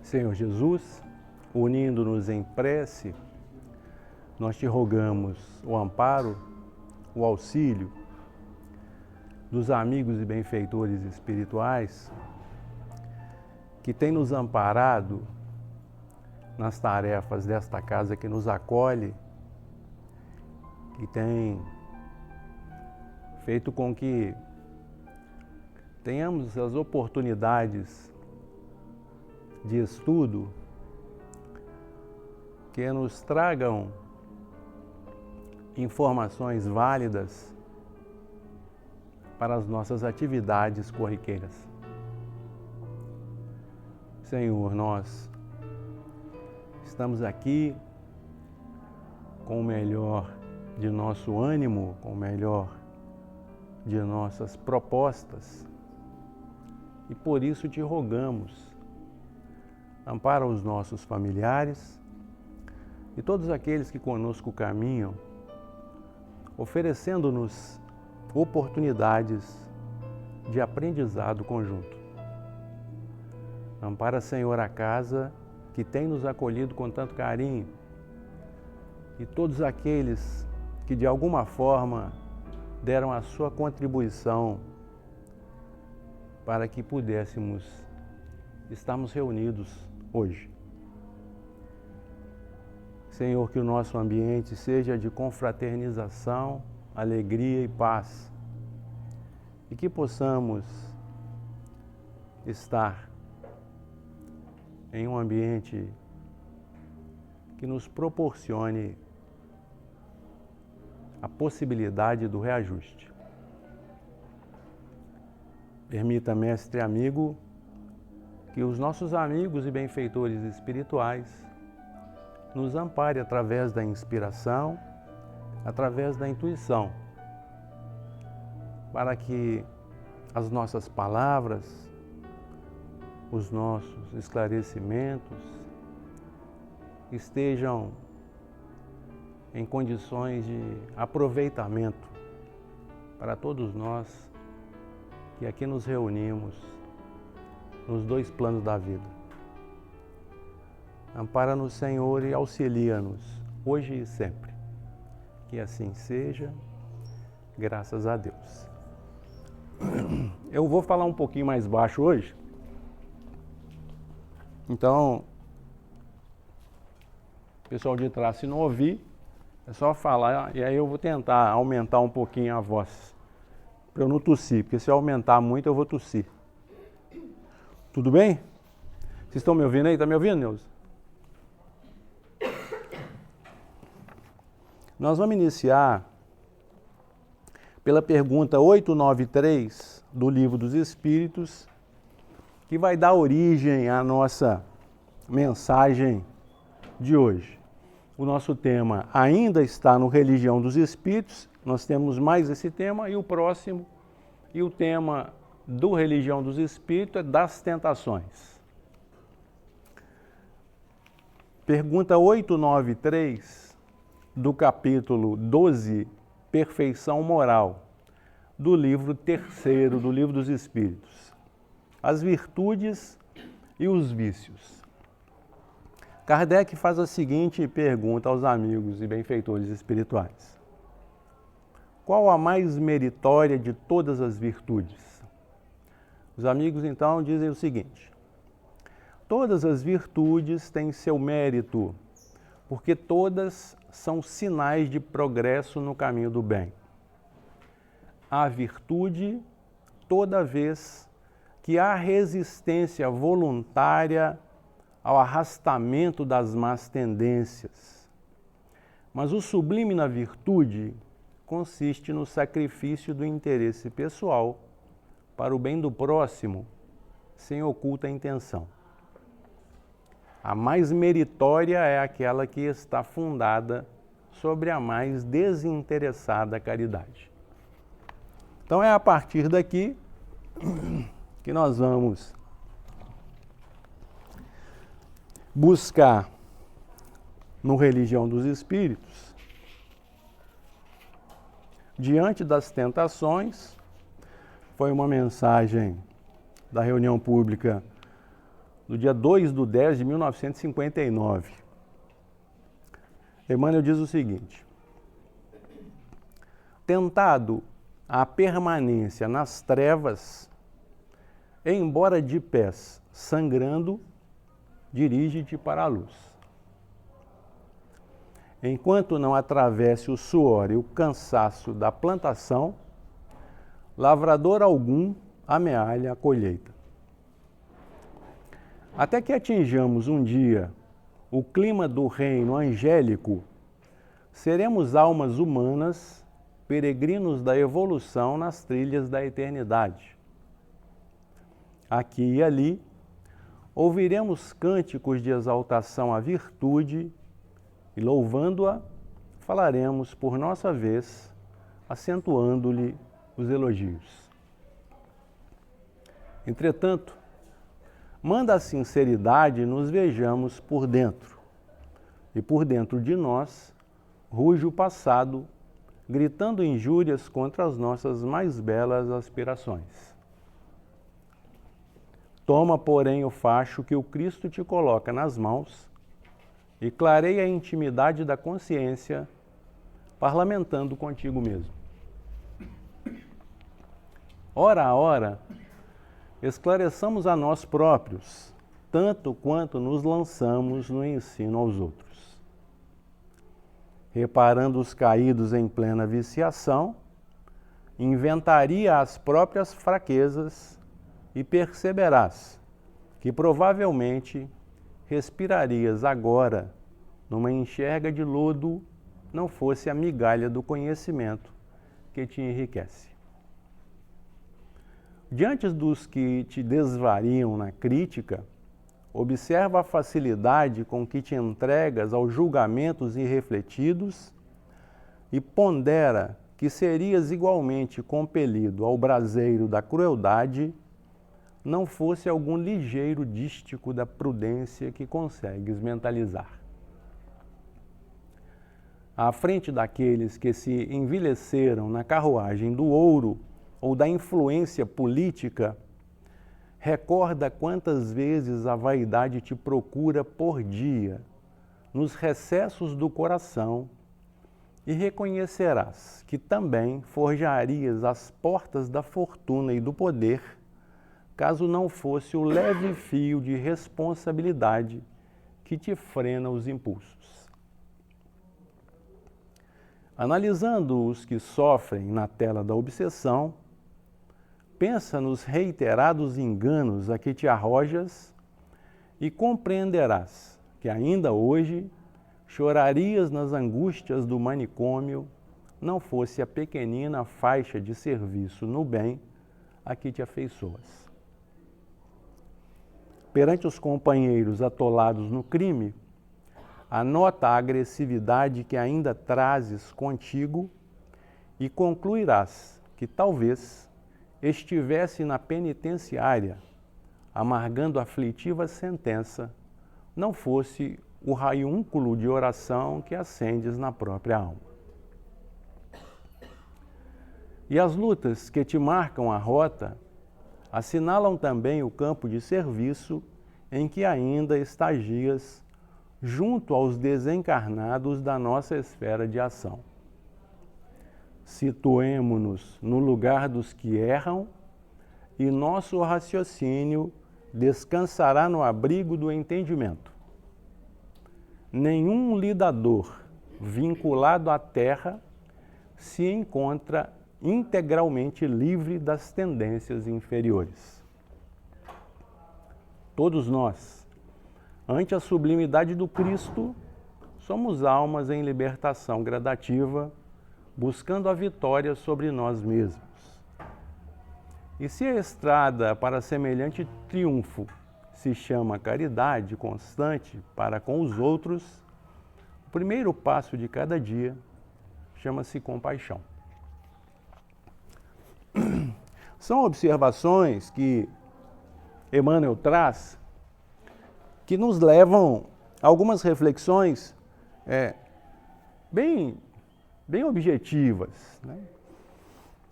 Senhor Jesus, unindo-nos em prece, nós te rogamos o amparo, o auxílio dos amigos e benfeitores espirituais que têm nos amparado nas tarefas desta casa que nos acolhe, que tem feito com que tenhamos as oportunidades de estudo que nos tragam informações válidas para as nossas atividades corriqueiras. Senhor, nós estamos aqui com o melhor de nosso ânimo, com o melhor de nossas propostas, e por isso te rogamos, ampara os nossos familiares e todos aqueles que conosco caminham, oferecendo-nos oportunidades de aprendizado conjunto. Ampara, Senhor, a casa que tem nos acolhido com tanto carinho e todos aqueles que de alguma forma deram a sua contribuição para que pudéssemos estarmos reunidos hoje. Senhor, que o nosso ambiente seja de confraternização, alegria e paz, e que possamos estar em um ambiente que nos proporcione a possibilidade do reajuste. Permita, mestre amigo, que os nossos amigos e benfeitores espirituais nos ampare através da inspiração, através da intuição, para que as nossas palavras, os nossos esclarecimentos estejam em condições de aproveitamento para todos nós que aqui nos reunimos nos dois planos da vida. Ampara-nos, Senhor, e auxilia-nos hoje e sempre. Que assim seja, graças a Deus. Eu vou falar um pouquinho mais baixo hoje. Então, pessoal de trás, se não ouvir, é só falar e aí eu vou tentar aumentar um pouquinho a voz, para eu não tossir, porque se eu aumentar muito eu vou tossir. Tudo bem? Vocês estão me ouvindo aí? Está me ouvindo, Neuza? Nós vamos iniciar pela pergunta 893 do Livro dos Espíritos, que vai dar origem à nossa mensagem de hoje. O nosso tema ainda está no Religião dos Espíritos, nós temos mais esse tema, e o próximo, e o tema do Religião dos Espíritos é das tentações. Pergunta 893 do capítulo 12, Perfeição Moral, do livro 3º do Livro dos Espíritos. As virtudes e os vícios. Kardec faz a seguinte pergunta aos amigos e benfeitores espirituais. Qual a mais meritória de todas as virtudes? Os amigos então dizem o seguinte: todas as virtudes têm seu mérito, porque todas são sinais de progresso no caminho do bem. Há virtude toda vez que há resistência voluntária ao arrastamento das más tendências. Mas o sublime na virtude consiste no sacrifício do interesse pessoal para o bem do próximo, sem oculta intenção. A mais meritória é aquela que está fundada sobre a mais desinteressada caridade. Então é a partir daqui que nós vamos buscar no Religião dos Espíritos, diante das tentações. Foi uma mensagem da reunião pública do dia 2/10/1959. Emmanuel diz o seguinte: tentado a permanência nas trevas, embora de pés sangrando, dirige-te para a luz. Enquanto não atravesse o suor e o cansaço da plantação, lavrador algum amealha a colheita. Até que atinjamos um dia o clima do reino angélico, seremos almas humanas, peregrinos da evolução nas trilhas da eternidade. Aqui e ali, ouviremos cânticos de exaltação à virtude e, louvando-a, falaremos por nossa vez, acentuando-lhe os elogios. Entretanto, manda a sinceridade nos vejamos por dentro, e por dentro de nós ruge o passado, gritando injúrias contra as nossas mais belas aspirações. Toma, porém, o facho que o Cristo te coloca nas mãos e clareia a intimidade da consciência, parlamentando contigo mesmo. Ora a ora, esclareçamos a nós próprios, tanto quanto nos lançamos no ensino aos outros. Reparando os caídos em plena viciação, inventaria as próprias fraquezas e perceberás que provavelmente respirarias agora numa enxerga de lodo, não fosse a migalha do conhecimento que te enriquece. Diante dos que te desvariam na crítica, observa a facilidade com que te entregas aos julgamentos irrefletidos e pondera que serias igualmente compelido ao braseiro da crueldade, não fosse algum ligeiro dístico da prudência que consegues mentalizar. À frente daqueles que se envileceram na carruagem do ouro ou da influência política, recorda quantas vezes a vaidade te procura por dia, nos recessos do coração, e reconhecerás que também forjarias as portas da fortuna e do poder, caso não fosse o leve fio de responsabilidade que te frena os impulsos. Analisando os que sofrem na tela da obsessão, pensa nos reiterados enganos a que te arrojas e compreenderás que ainda hoje chorarias nas angústias do manicômio, não fosse a pequenina faixa de serviço no bem a que te afeiçoas. Perante os companheiros atolados no crime, anota a agressividade que ainda trazes contigo e concluirás que talvez estivesse na penitenciária, amargando a aflitiva sentença, não fosse o raiúnculo de oração que acendes na própria alma. E as lutas que te marcam a rota assinalam também o campo de serviço em que ainda estagias junto aos desencarnados da nossa esfera de ação. Situemo-nos no lugar dos que erram e nosso raciocínio descansará no abrigo do entendimento. Nenhum lidador vinculado à terra se encontra integralmente livre das tendências inferiores. Todos nós, ante a sublimidade do Cristo, somos almas em libertação gradativa, buscando a vitória sobre nós mesmos. E se a estrada para semelhante triunfo se chama caridade constante para com os outros, o primeiro passo de cada dia chama-se compaixão. São observações que Emmanuel traz que nos levam a algumas reflexões bem objetivas, né?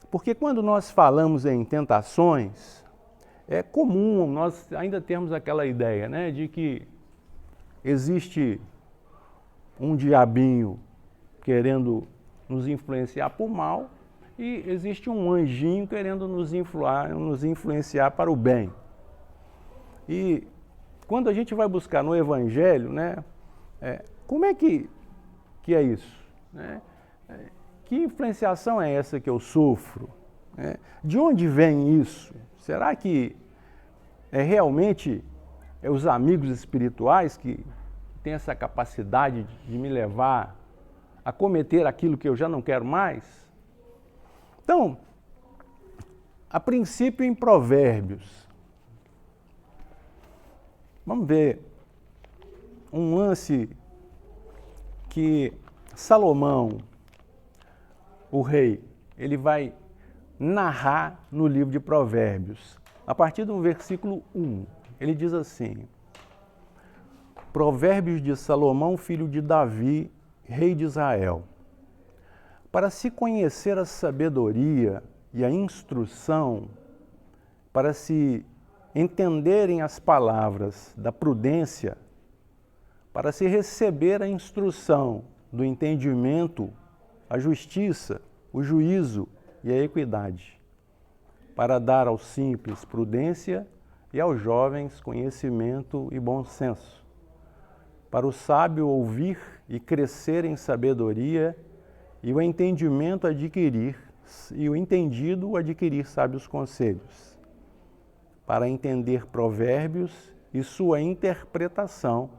Porque quando nós falamos em tentações, É comum nós ainda termos aquela ideia, né, de que existe um diabinho querendo nos influenciar para o mal e existe um anjinho querendo nos influenciar para o bem. E quando a gente vai buscar no Evangelho, né, como é que é isso? Né? Que influenciação é essa que eu sofro? De onde vem isso? Será que realmente os amigos espirituais que têm essa capacidade de me levar a cometer aquilo que eu já não quero mais? Então, a princípio em Provérbios, vamos ver um lance que Salomão, o rei, ele vai narrar no livro de Provérbios. A partir do versículo 1, ele diz assim: Provérbios de Salomão, filho de Davi, rei de Israel. Para se conhecer a sabedoria e a instrução, para se entenderem as palavras da prudência, para se receber a instrução do entendimento, a justiça, o juízo e a equidade, para dar aos simples prudência e aos jovens conhecimento e bom senso, para o sábio ouvir e crescer em sabedoria e o entendimento adquirir, e o entendido adquirir sábios conselhos, para entender provérbios e sua interpretação,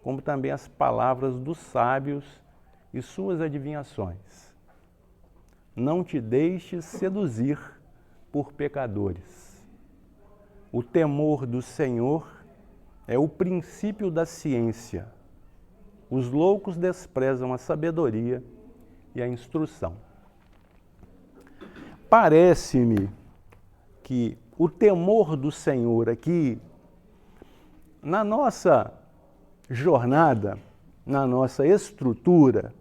como também as palavras dos sábios e suas adivinhações. Não te deixes seduzir por pecadores. O temor do Senhor é o princípio da ciência. Os loucos desprezam a sabedoria e a instrução. Parece-me que o temor do Senhor aqui, na nossa jornada, na nossa estrutura,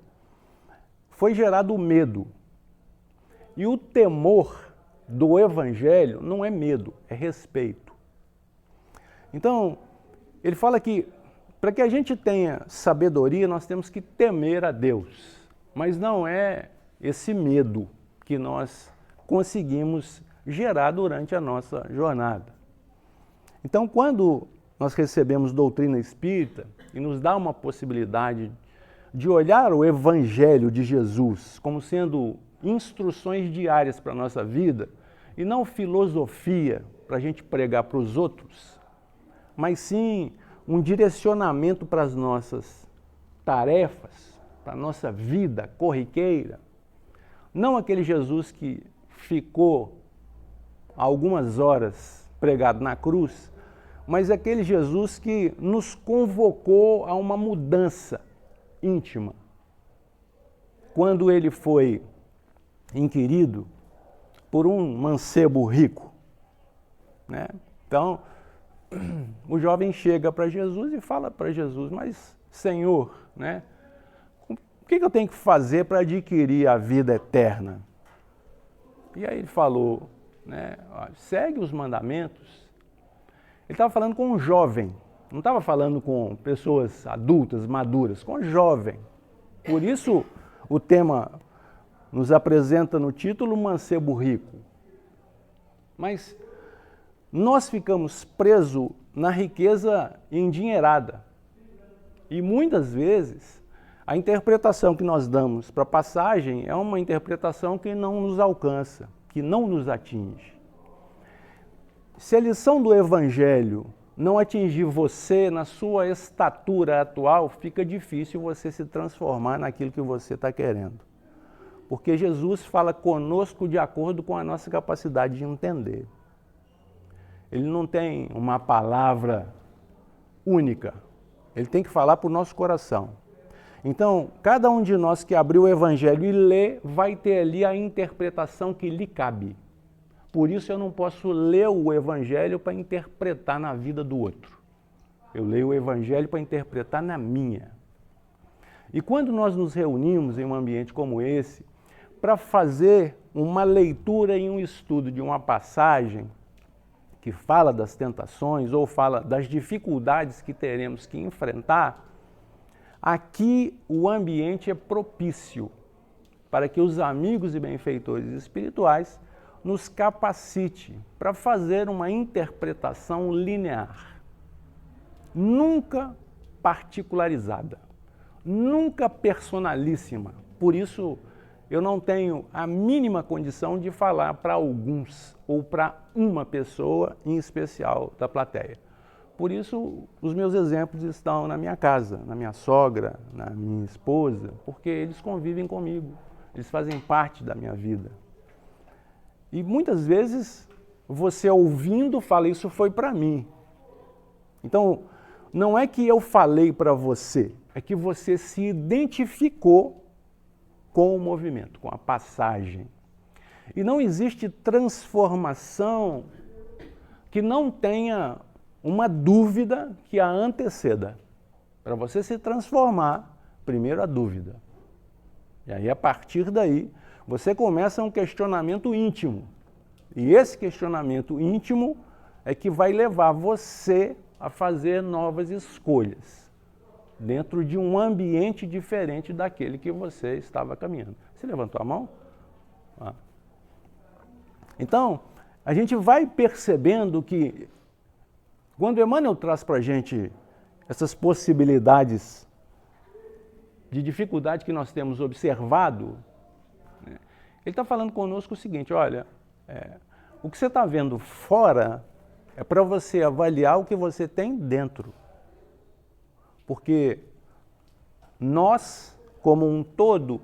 foi gerado o medo. E o temor do Evangelho não é medo, é respeito. Então, ele fala que para que a gente tenha sabedoria, nós temos que temer a Deus. Mas não é esse medo que nós conseguimos gerar durante a nossa jornada. Então, quando nós recebemos doutrina espírita e nos dá uma possibilidade de olhar o Evangelho de Jesus como sendo instruções diárias para a nossa vida e não filosofia para a gente pregar para os outros, mas sim um direcionamento para as nossas tarefas, para a nossa vida corriqueira. Não aquele Jesus que ficou algumas horas pregado na cruz, mas aquele Jesus que nos convocou a uma mudança íntima. Quando ele foi inquirido por um mancebo rico, né? Então, o jovem chega para Jesus e fala para Jesus: mas Senhor, né? O que eu tenho que fazer para adquirir a vida eterna? E aí ele falou, né? Segue os mandamentos. Ele estava falando com um jovem, não estava falando com pessoas adultas, maduras, com um jovem. Por isso o tema nos apresenta no título Mancebo Rico. Mas nós ficamos presos na riqueza endinheirada. E muitas vezes a interpretação que nós damos para a passagem é uma interpretação que não nos alcança, que não nos atinge. Se a lição do Evangelho não atingir você na sua estatura atual, fica difícil você se transformar naquilo que você está querendo. Porque Jesus fala conosco de acordo com a nossa capacidade de entender. Ele não tem uma palavra única, ele tem que falar para o nosso coração. Então, cada um de nós que abrir o Evangelho e lê, vai ter ali a interpretação que lhe cabe. Por isso eu não posso ler o Evangelho para interpretar na vida do outro. Eu leio o Evangelho para interpretar na minha. E quando nós nos reunimos em um ambiente como esse, para fazer uma leitura e um estudo de uma passagem que fala das tentações ou fala das dificuldades que teremos que enfrentar, aqui o ambiente é propício para que os amigos e benfeitores espirituais nos capacite para fazer uma interpretação linear, nunca particularizada, nunca personalíssima. Por isso, eu não tenho a mínima condição de falar para alguns ou para uma pessoa em especial da plateia. Por isso, os meus exemplos estão na minha casa, na minha sogra, na minha esposa, porque eles convivem comigo, eles fazem parte da minha vida. E muitas vezes, você ouvindo fala, isso foi para mim. Então, não é que eu falei para você, é que você se identificou com o movimento, com a passagem. E não existe transformação que não tenha uma dúvida que a anteceda. Para você se transformar, primeiro a dúvida. E aí, a partir daí, você começa um questionamento íntimo. E esse questionamento íntimo é que vai levar você a fazer novas escolhas dentro de um ambiente diferente daquele que você estava caminhando. Você levantou a mão? Ah. Então, a gente vai percebendo que quando Emmanuel traz para a gente essas possibilidades de dificuldade que nós temos observado, né, ele está falando conosco o seguinte, olha, o que você está vendo fora é para você avaliar o que você tem dentro. Porque nós, como um todo,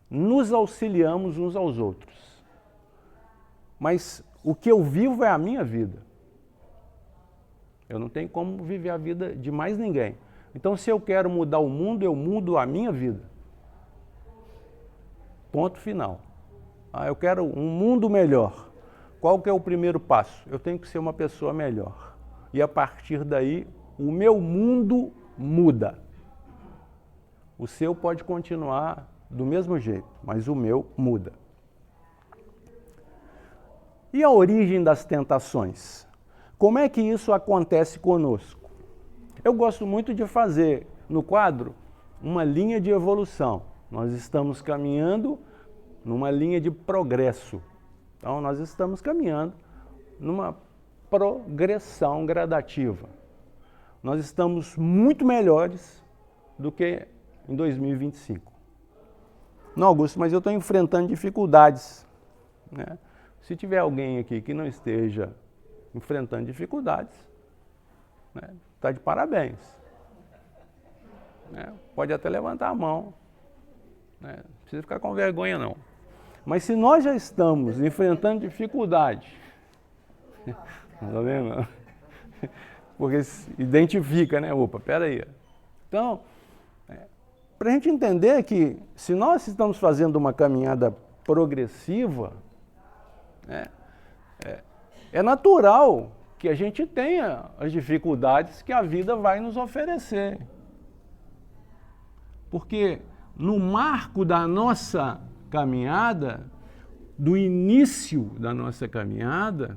nos auxiliamos uns aos outros. Mas o que eu vivo é a minha vida. Eu não tenho como viver a vida de mais ninguém. Então, se eu quero mudar o mundo, eu mudo a minha vida. Ponto final. Eu quero um mundo melhor. Qual que é o primeiro passo? Eu tenho que ser uma pessoa melhor. E a partir daí, o meu mundo muda. O seu pode continuar do mesmo jeito, mas o meu muda. E a origem das tentações? Como é que isso acontece conosco? Eu gosto muito de fazer no quadro uma linha de evolução. Nós estamos caminhando numa linha de progresso. Então, nós estamos caminhando numa progressão gradativa. Nós estamos muito melhores do que em 2025. Não, Augusto, mas eu estou enfrentando dificuldades, né? Se tiver alguém aqui que não esteja enfrentando dificuldades, né, está de parabéns. Né? Pode até levantar a mão. Né? Não precisa ficar com vergonha, não. Mas se nós já estamos enfrentando dificuldade, tá vendo? Porque se identifica, né? Opa, peraí. Então, para a gente entender que se nós estamos fazendo uma caminhada progressiva, né, é natural que a gente tenha as dificuldades que a vida vai nos oferecer. Porque no marco da nossa caminhada, do início da nossa caminhada,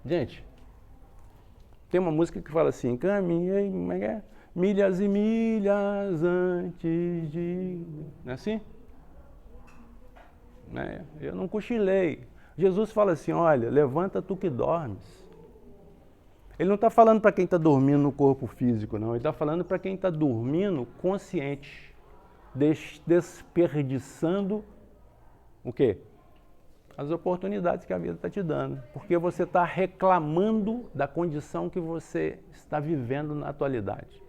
gente, tem uma música que fala assim, caminhei, como é que é? Milhas e milhas antes de... Não é assim? Eu não cochilei. Jesus fala assim, olha, levanta tu que dormes. Ele não está falando para quem está dormindo no corpo físico, não. Ele está falando para quem está dormindo consciente, desperdiçando o quê? As oportunidades que a vida está te dando. Porque você está reclamando da condição que você está vivendo na atualidade.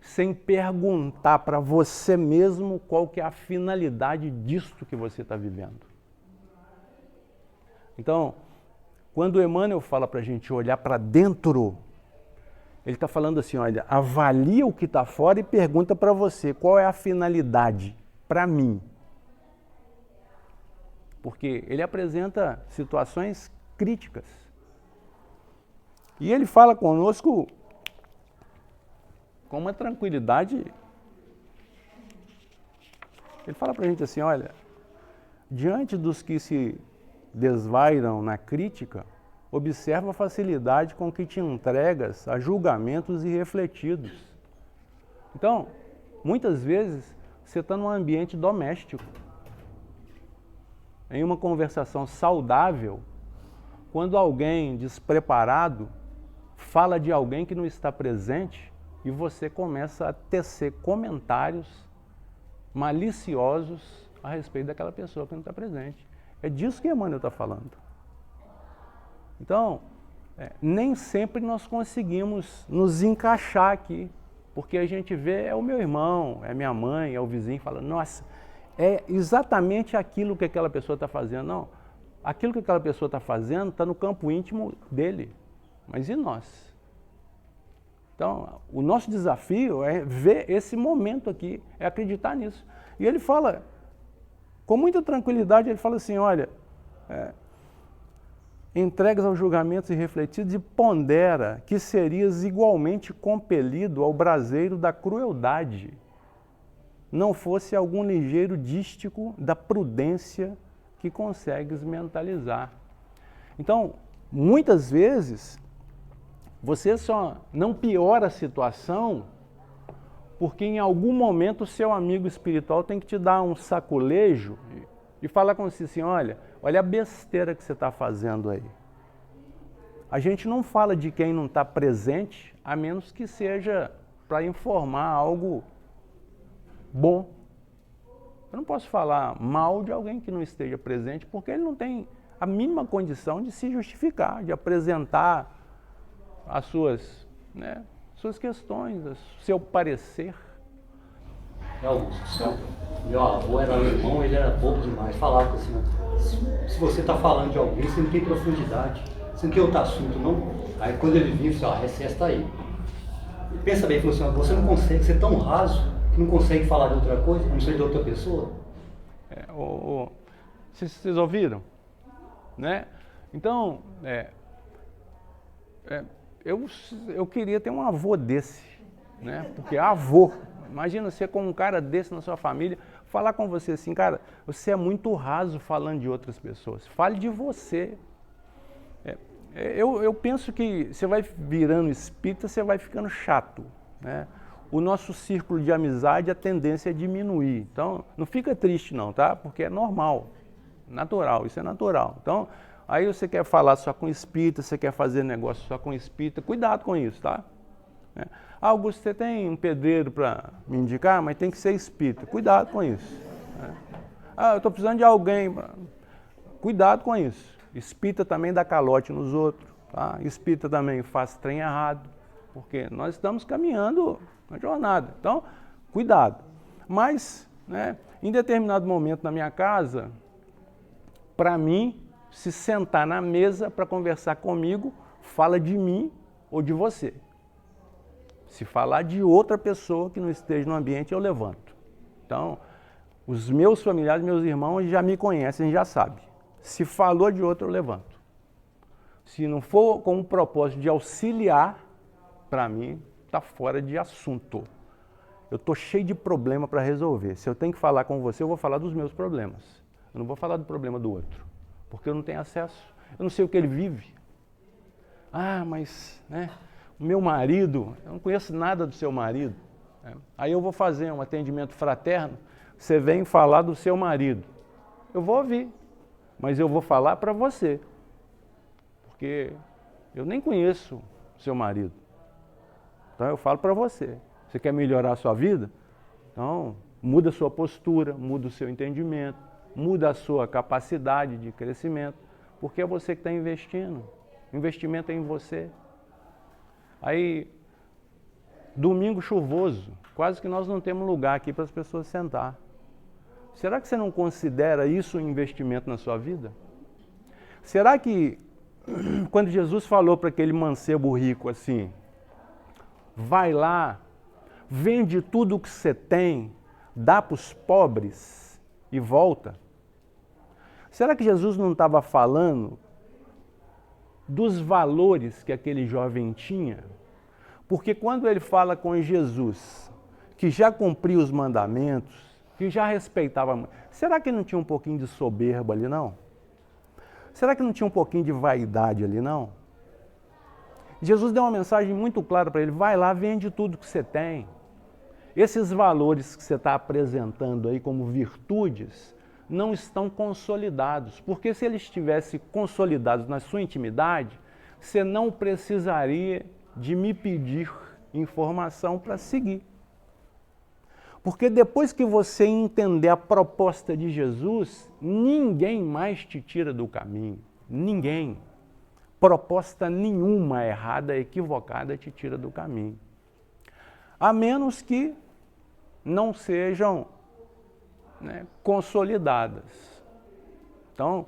Sem perguntar para você mesmo qual que é a finalidade disto que você está vivendo. Então, quando o Emmanuel fala para a gente olhar para dentro, ele está falando assim, olha, avalia o que está fora e pergunta para você qual é a finalidade para mim. Porque ele apresenta situações críticas. E ele fala conosco com uma tranquilidade. Ele fala para a gente assim, olha, diante dos que se desvairam na crítica, Observa a facilidade com que te entregas a julgamentos irrefletidos. Então, muitas vezes, você está num ambiente doméstico, em uma conversação saudável, quando alguém despreparado fala de alguém que não está presente e você começa a tecer comentários maliciosos a respeito daquela pessoa que não está presente. É disso que Emmanuel está falando. Então, nem sempre nós conseguimos nos encaixar aqui, porque a gente vê, é o meu irmão, é minha mãe, é o vizinho, falando, nossa, é exatamente aquilo que aquela pessoa está fazendo. Não, aquilo que aquela pessoa está fazendo está no campo íntimo dele, mas e nós? Então, o nosso desafio é ver esse momento aqui, é acreditar nisso. E ele fala, com muita tranquilidade, ele fala assim, olha, entregas aos julgamentos irrefletidos e pondera que serias igualmente compelido ao braseiro da crueldade, não fosse algum ligeiro dístico da prudência que consegues mentalizar. Então, muitas vezes, você só não piora a situação porque em algum momento o seu amigo espiritual tem que te dar um saculejo e falar com você assim, olha a besteira que você está fazendo aí. A gente não fala de quem não está presente, a menos que seja para informar algo bom. Eu não posso falar mal de alguém que não esteja presente, porque ele não tem a mínima condição de se justificar, de apresentar as suas questões, o seu parecer. Meu avô era alemão, ele era bobo demais, falava assim, se você está falando de alguém, você não tem profundidade, você não tem outro assunto, não. Aí quando ele vinha, você recesso está aí. Pensa bem, funciona, você não consegue ser tão raso que não consegue falar de outra coisa, não sei de outra pessoa. Vocês ouviram? Né? Então, eu queria ter um avô desse, né? Porque avô, imagina você com um cara desse na sua família, falar com você assim, cara, você é muito raso falando de outras pessoas, fale de você. Eu penso que você vai virando espírita, você vai ficando chato, né? O nosso círculo de amizade, a tendência é diminuir. Então, não fica triste não, tá? Porque é normal, natural, isso é natural. Então, aí você quer falar só com espírita, você quer fazer negócio só com espírita, cuidado com isso, tá? Augusto, você tem um pedreiro para me indicar, mas tem que ser espírita, cuidado com isso. Eu estou precisando de alguém, cuidado com isso. Espírita também dá calote nos outros, tá? Espírita também faz trem errado, porque nós estamos caminhando na jornada, então, cuidado. Mas, né, em determinado momento na minha casa, para mim, se sentar na mesa para conversar comigo, fala de mim ou de você. Se falar de outra pessoa que não esteja no ambiente, eu levanto. Então, os meus familiares, meus irmãos já me conhecem, já sabem. Se falou de outro, eu levanto. Se não for com o propósito de auxiliar, para mim, está fora de assunto. Eu estou cheio de problema para resolver. Se eu tenho que falar com você, eu vou falar dos meus problemas. Eu não vou falar do problema do outro, porque eu não tenho acesso. Eu não sei o que ele vive. Mas, né, o meu marido, eu não conheço nada do seu marido. Aí eu vou fazer um atendimento fraterno, você vem falar do seu marido. Eu vou ouvir, mas eu vou falar para você, porque eu nem conheço o seu marido. Então eu falo para você. Você quer melhorar a sua vida? Então, muda a sua postura, muda o seu entendimento, muda a sua capacidade de crescimento, porque é você que está investindo. O investimento é em você. Aí, domingo chuvoso, quase que nós não temos lugar aqui para as pessoas sentar. Será que você não considera isso um investimento na sua vida? Será que, quando Jesus falou para aquele mancebo rico assim, vai lá, vende tudo o que você tem, dá para os pobres e volta? Será que Jesus não estava falando dos valores que aquele jovem tinha? Porque quando ele fala com Jesus, que já cumpriu os mandamentos, que já respeitava, será que não tinha um pouquinho de soberba ali, não? Será que não tinha um pouquinho de vaidade ali, não? Jesus deu uma mensagem muito clara para ele: vai lá, vende tudo que você tem. Esses valores que você está apresentando aí como virtudes não estão consolidados, porque se eles estivessem consolidados na sua intimidade, você não precisaria de me pedir informação para seguir. Porque depois que você entender a proposta de Jesus, ninguém mais te tira do caminho. Ninguém. Proposta nenhuma errada, equivocada, te tira do caminho. A menos que não sejam, né, consolidadas. Então,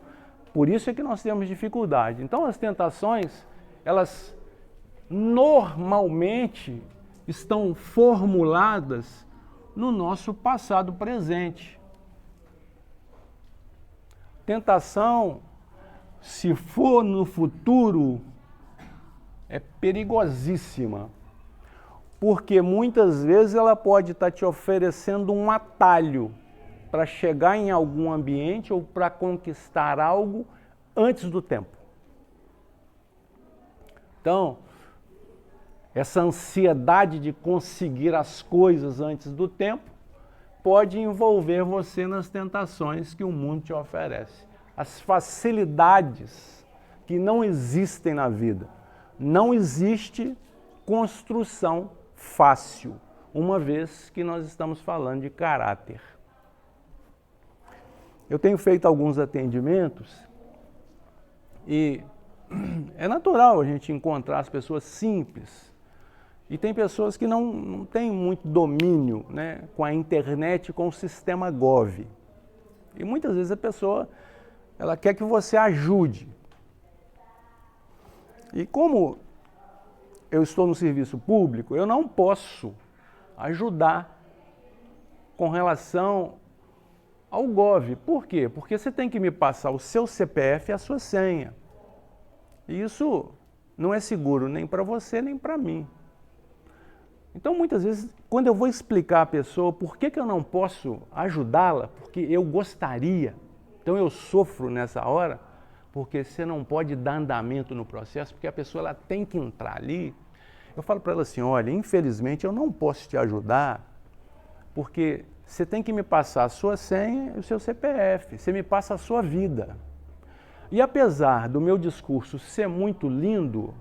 por isso é que nós temos dificuldade. Então, as tentações, elas normalmente estão formuladas no nosso passado presente. Tentação, se for no futuro, é perigosíssima, porque muitas vezes ela pode estar te oferecendo um atalho para chegar em algum ambiente ou para conquistar algo antes do tempo. Então, essa ansiedade de conseguir as coisas antes do tempo pode envolver você nas tentações que o mundo te oferece. As facilidades que não existem na vida. Não existe construção fácil, uma vez que nós estamos falando de caráter. Eu tenho feito alguns atendimentos e é natural a gente encontrar as pessoas simples. E tem pessoas que não têm muito domínio, né, com a internet, com o sistema Gov. E muitas vezes a pessoa ela quer que você ajude. E como eu estou no serviço público, eu não posso ajudar com relação ao Gov. Por quê? Porque você tem que me passar o seu CPF e a sua senha. E isso não é seguro nem para você, nem para mim. Então, muitas vezes, quando eu vou explicar à pessoa por que eu não posso ajudá-la, porque eu gostaria, então eu sofro nessa hora, porque você não pode dar andamento no processo, porque a pessoa ela tem que entrar ali. Eu falo para ela assim: olha, infelizmente eu não posso te ajudar, porque você tem que me passar a sua senha e o seu CPF, você me passa a sua vida. E apesar do meu discurso ser muito lindo,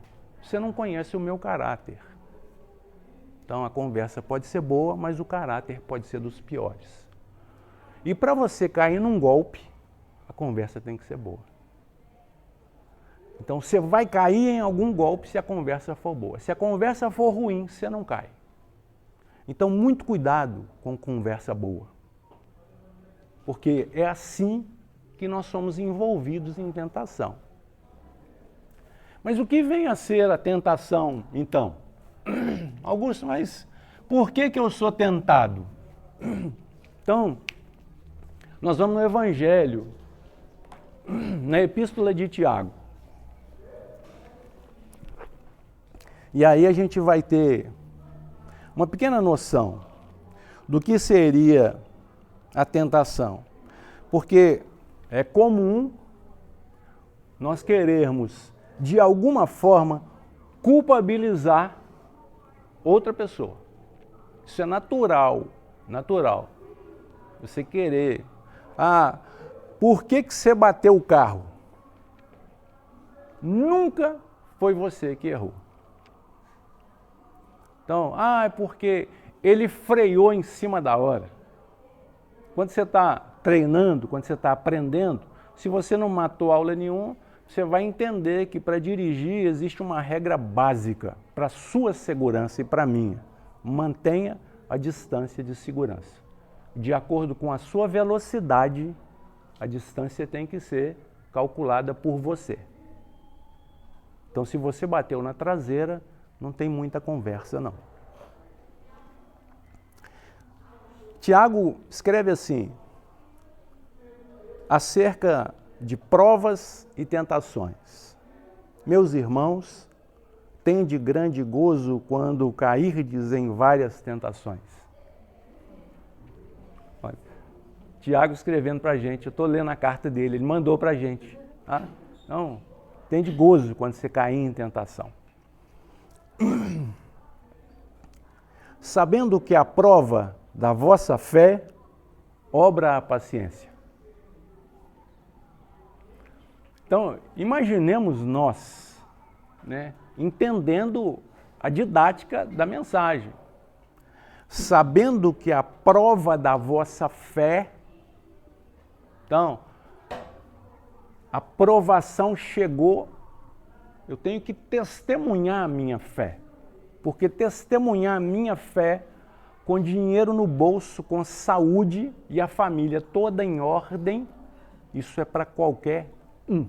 você não conhece o meu caráter. Então a conversa pode ser boa, mas o caráter pode ser dos piores. E para você cair num golpe, a conversa tem que ser boa. Então você vai cair em algum golpe se a conversa for boa. Se a conversa for ruim, você não cai. Então muito cuidado com conversa boa. Porque é assim que nós somos envolvidos em tentação. Mas o que vem a ser a tentação, então? Augusto, mas por que eu sou tentado? Então, nós vamos no Evangelho, na Epístola de Tiago. E aí a gente vai ter uma pequena noção do que seria a tentação. Porque é comum nós querermos, de alguma forma, culpabilizar outra pessoa. Isso é natural, natural. Você querer, por que você bateu o carro? Nunca foi você que errou. Então, é porque ele freou em cima da hora. Quando você está treinando, quando você está aprendendo, se você não matou aula nenhuma, você vai entender que para dirigir existe uma regra básica para a sua segurança e para a minha. Mantenha a distância de segurança. De acordo com a sua velocidade, a distância tem que ser calculada por você. Então, se você bateu na traseira, não tem muita conversa, não. Tiago escreve assim, acerca de provas e tentações. Meus irmãos, tende grande gozo quando cairdes em várias tentações. Olha, Tiago escrevendo para a gente, eu estou lendo a carta dele, ele mandou para a gente. Tá? Então, tem de gozo quando você cair em tentação. Sabendo que a prova da vossa fé obra a paciência. Então, imaginemos nós, né, entendendo a didática da mensagem. Sabendo que a prova da vossa fé, então, a provação chegou, eu tenho que testemunhar a minha fé. Porque testemunhar a minha fé com dinheiro no bolso, com saúde e a família toda em ordem, isso é para qualquer um.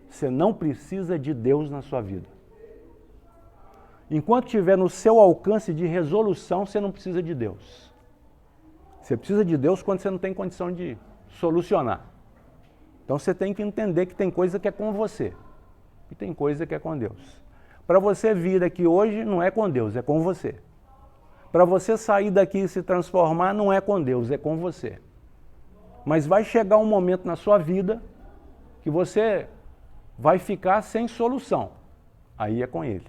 Você não precisa de Deus na sua vida. Enquanto estiver no seu alcance de resolução, você não precisa de Deus. Você precisa de Deus quando você não tem condição de solucionar. Então você tem que entender que tem coisa que é com você e tem coisa que é com Deus. Para você vir aqui hoje não é com Deus, é com você. Para você sair daqui e se transformar não é com Deus, é com você. Mas vai chegar um momento na sua vida que você vai ficar sem solução. Aí é com Ele.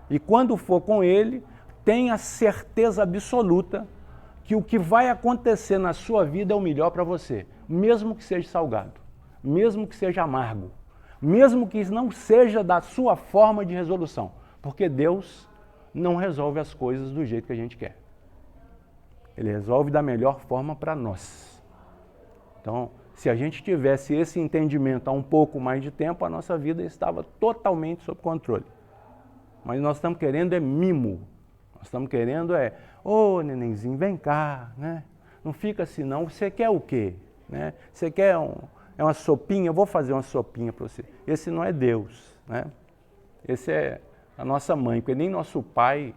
E quando for com Ele, tenha certeza absoluta que o que vai acontecer na sua vida é o melhor para você. Mesmo que seja salgado, mesmo que seja amargo, mesmo que não seja da sua forma de resolução. Porque Deus não resolve as coisas do jeito que a gente quer. Ele resolve da melhor forma para nós. Então, se a gente tivesse esse entendimento há um pouco mais de tempo, a nossa vida estava totalmente sob controle. Mas nós estamos querendo é mimo. Nós estamos querendo é, ô nenenzinho, vem cá, né? Não fica assim não. Você quer o quê? Né? Você quer uma sopinha? Eu vou fazer uma sopinha para você. Esse não é Deus, né? Esse é a nossa mãe, porque nem nosso pai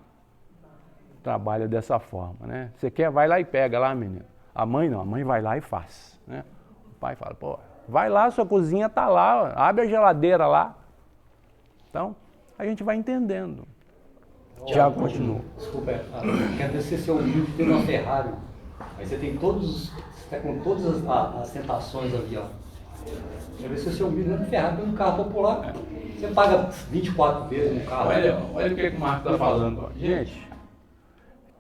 trabalha dessa forma, né? Você quer, vai lá e pega lá, menino. A mãe não, a mãe vai lá e faz, né? O pai fala, pô, vai lá, sua cozinha tá lá, abre a geladeira lá. Então, a gente vai entendendo. Tiago continua. Desculpa, quer dizer, você ser humilde tem uma Ferrari, aí você tem todos, você está com todas as tentações ali, ó. Quer ver se você ser humilde não Ferrari, tem um carro popular, você paga 24 vezes no carro. Olha o que o Marco está falando. Gente,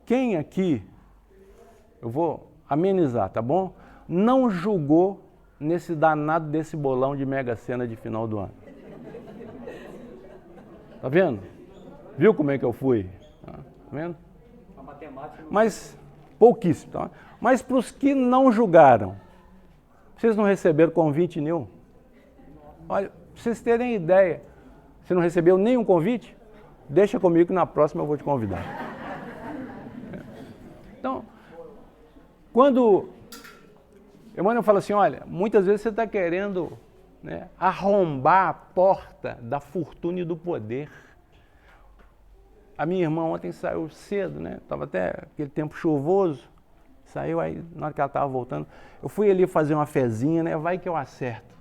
quem aqui, eu vou amenizar, tá bom? Não julgou nesse danado desse bolão de Mega Sena de final do ano. Tá vendo? Viu como é que eu fui? Tá vendo? A matemática não... Mas, pouquíssimo. Tá? Mas para os que não julgaram, vocês não receberam convite nenhum? Olha, para vocês terem ideia, você não recebeu nenhum convite? Deixa comigo que na próxima eu vou te convidar. Então, quando Emmanuel fala assim, olha, muitas vezes você está querendo, né, arrombar a porta da fortuna e do poder. A minha irmã ontem saiu cedo, né? Estava até aquele tempo chuvoso. Saiu aí, na hora que ela estava voltando, eu fui ali fazer uma fezinha, né? Vai que eu acerto.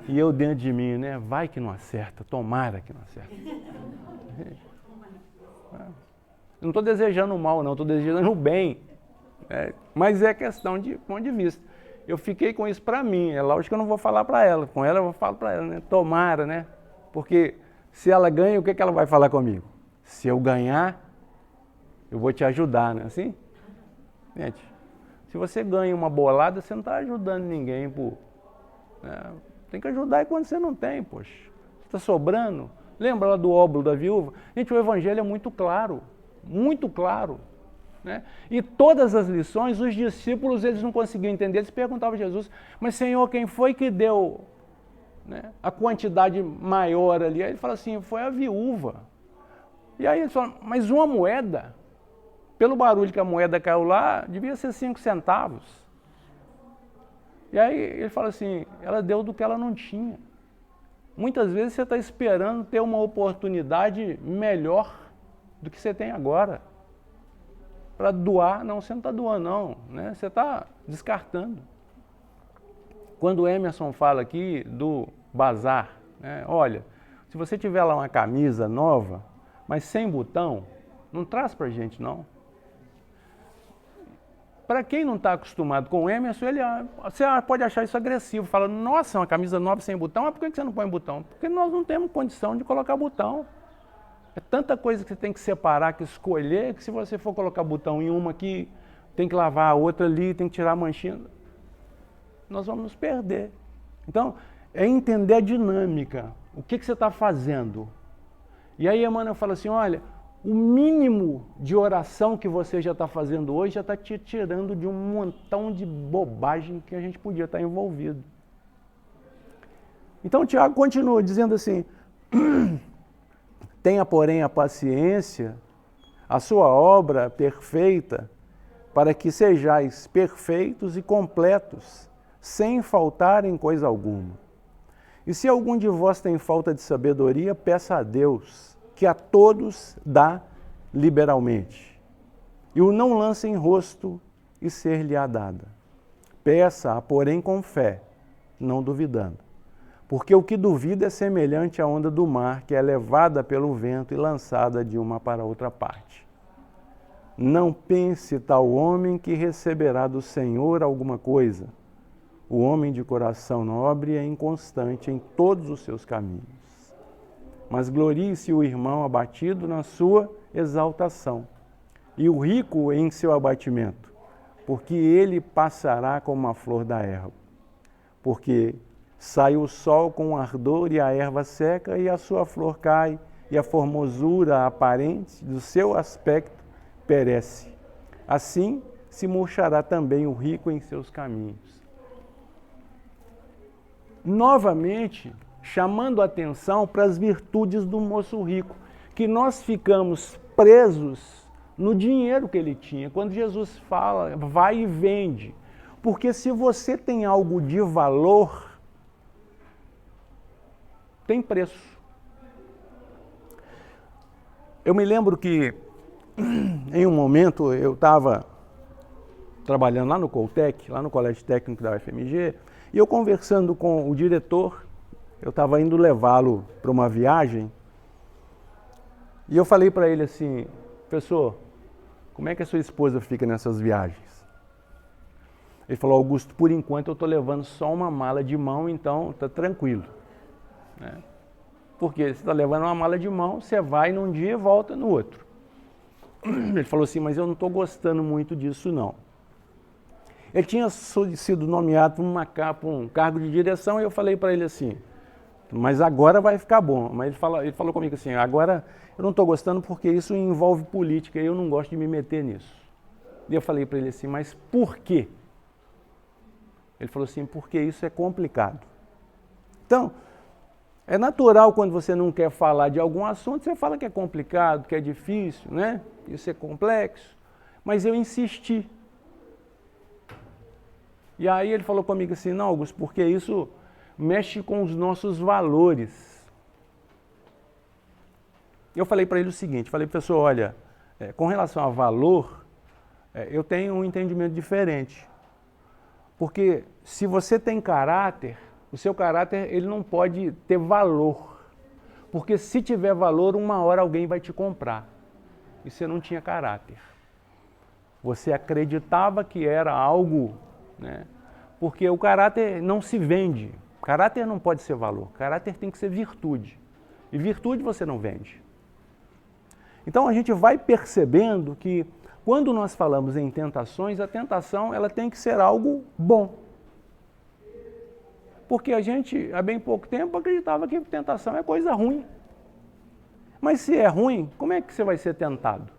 E eu dentro de mim, né? Vai que não acerta, tomara que não acerta. Eu não estou desejando o mal, não, estou desejando o bem. Mas é questão de ponto de vista. Eu fiquei com isso para mim, é lógico que eu não vou falar para ela. Com ela eu vou falar para ela, né? Tomara, né? Porque se ela ganha, o que ela vai falar comigo? Se eu ganhar, eu vou te ajudar, não é assim? Gente, se você ganha uma bolada, você não está ajudando ninguém, pô. Tem que ajudar quando você não tem, poxa. Está sobrando. Lembra lá do óbolo da viúva? Gente, o evangelho é muito claro, né? E todas as lições, os discípulos, eles não conseguiam entender, eles perguntavam a Jesus, mas Senhor, quem foi que deu, né, a quantidade maior ali? Aí ele fala assim, foi a viúva. E aí eles falam, mas uma moeda, pelo barulho que a moeda caiu lá, devia ser 5 centavos. E aí ele fala assim, ela deu do que ela não tinha. Muitas vezes você está esperando ter uma oportunidade melhor do que você tem agora. Para doar, não, você não está doando não, né? Você está descartando. Quando o Emerson fala aqui do bazar, né? Olha, se você tiver lá uma camisa nova, mas sem botão, não traz para a gente não. Para quem não está acostumado com o Emerson, você pode achar isso agressivo. Fala, nossa, uma camisa nova sem botão, mas por que você não põe botão? Porque nós não temos condição de colocar botão. É tanta coisa que você tem que separar, que escolher, que se você for colocar botão em uma aqui, tem que lavar a outra ali, tem que tirar a manchinha, nós vamos nos perder. Então, é entender a dinâmica, o que você está fazendo. E aí Emmanuel fala assim, olha, o mínimo de oração que você já está fazendo hoje já está te tirando de um montão de bobagem que a gente podia estar envolvido. Então Tiago continua dizendo assim, tenha porém a paciência, a sua obra perfeita, para que sejais perfeitos e completos, sem faltar em coisa alguma. E se algum de vós tem falta de sabedoria, peça a Deus, que a todos dá liberalmente. E o não lance em rosto e ser-lhe-á dada. Peça-a, porém, com fé, não duvidando. Porque o que duvida é semelhante à onda do mar, que é levada pelo vento e lançada de uma para outra parte. Não pense tal homem que receberá do Senhor alguma coisa. O homem de coração nobre é inconstante em todos os seus caminhos. Mas glorie-se o irmão abatido na sua exaltação, e o rico em seu abatimento, porque ele passará como uma flor da erva. Porque sai o sol com ardor e a erva seca, e a sua flor cai, e a formosura aparente do seu aspecto perece. Assim se murchará também o rico em seus caminhos. Novamente, chamando a atenção para as virtudes do moço rico, que nós ficamos presos no dinheiro que ele tinha. Quando Jesus fala, vai e vende. Porque se você tem algo de valor, tem preço. Eu me lembro que, em um momento, eu estava trabalhando lá no Coltec, lá no Colégio Técnico da UFMG, e eu conversando com o diretor, eu estava indo levá-lo para uma viagem, e eu falei para ele assim, professor, como é que a sua esposa fica nessas viagens? Ele falou, Augusto, por enquanto eu estou levando só uma mala de mão, então está tranquilo. Porque você está levando uma mala de mão, você vai num dia e volta no outro. Ele falou assim, mas eu não estou gostando muito disso não. Ele tinha sido nomeado para um cargo de direção e eu falei para ele assim, mas agora vai ficar bom. Mas ele falou comigo assim, agora eu não estou gostando porque isso envolve política e eu não gosto de me meter nisso. E eu falei para ele assim, mas por quê? Ele falou assim, porque isso é complicado. Então, é natural quando você não quer falar de algum assunto, você fala que é complicado, que é difícil, né? Isso é complexo. Mas eu insisti. E aí ele falou comigo assim, não, Augusto, porque isso mexe com os nossos valores. Eu falei para ele o seguinte, falei, professor, olha, com relação a valor, eu tenho um entendimento diferente. Porque se você tem caráter, o seu caráter ele não pode ter valor. Porque se tiver valor, uma hora alguém vai te comprar. E você não tinha caráter. Você acreditava que era algo, né? Porque o caráter não se vende. Caráter não pode ser valor. Caráter tem que ser virtude. E virtude você não vende. Então a gente vai percebendo que quando nós falamos em tentações, a tentação ela tem que ser algo bom. Porque a gente, há bem pouco tempo, acreditava que tentação é coisa ruim. Mas se é ruim, como é que você vai ser tentado?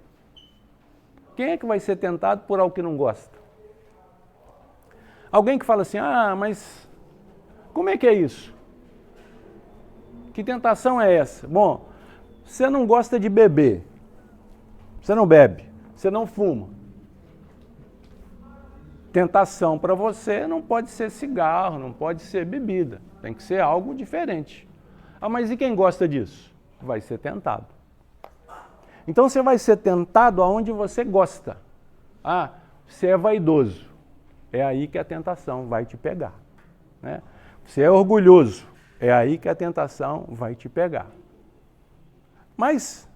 Quem é que vai ser tentado por algo que não gosta? Alguém que fala assim, mas como é que é isso? Que tentação é essa? Bom, você não gosta de beber, você não bebe, você não fuma. Tentação para você não pode ser cigarro, não pode ser bebida, tem que ser algo diferente. Mas e quem gosta disso? Vai ser tentado. Então você vai ser tentado aonde você gosta. Você é vaidoso. É aí que a tentação vai te pegar. Né? Você é orgulhoso. É aí que a tentação vai te pegar. Mas,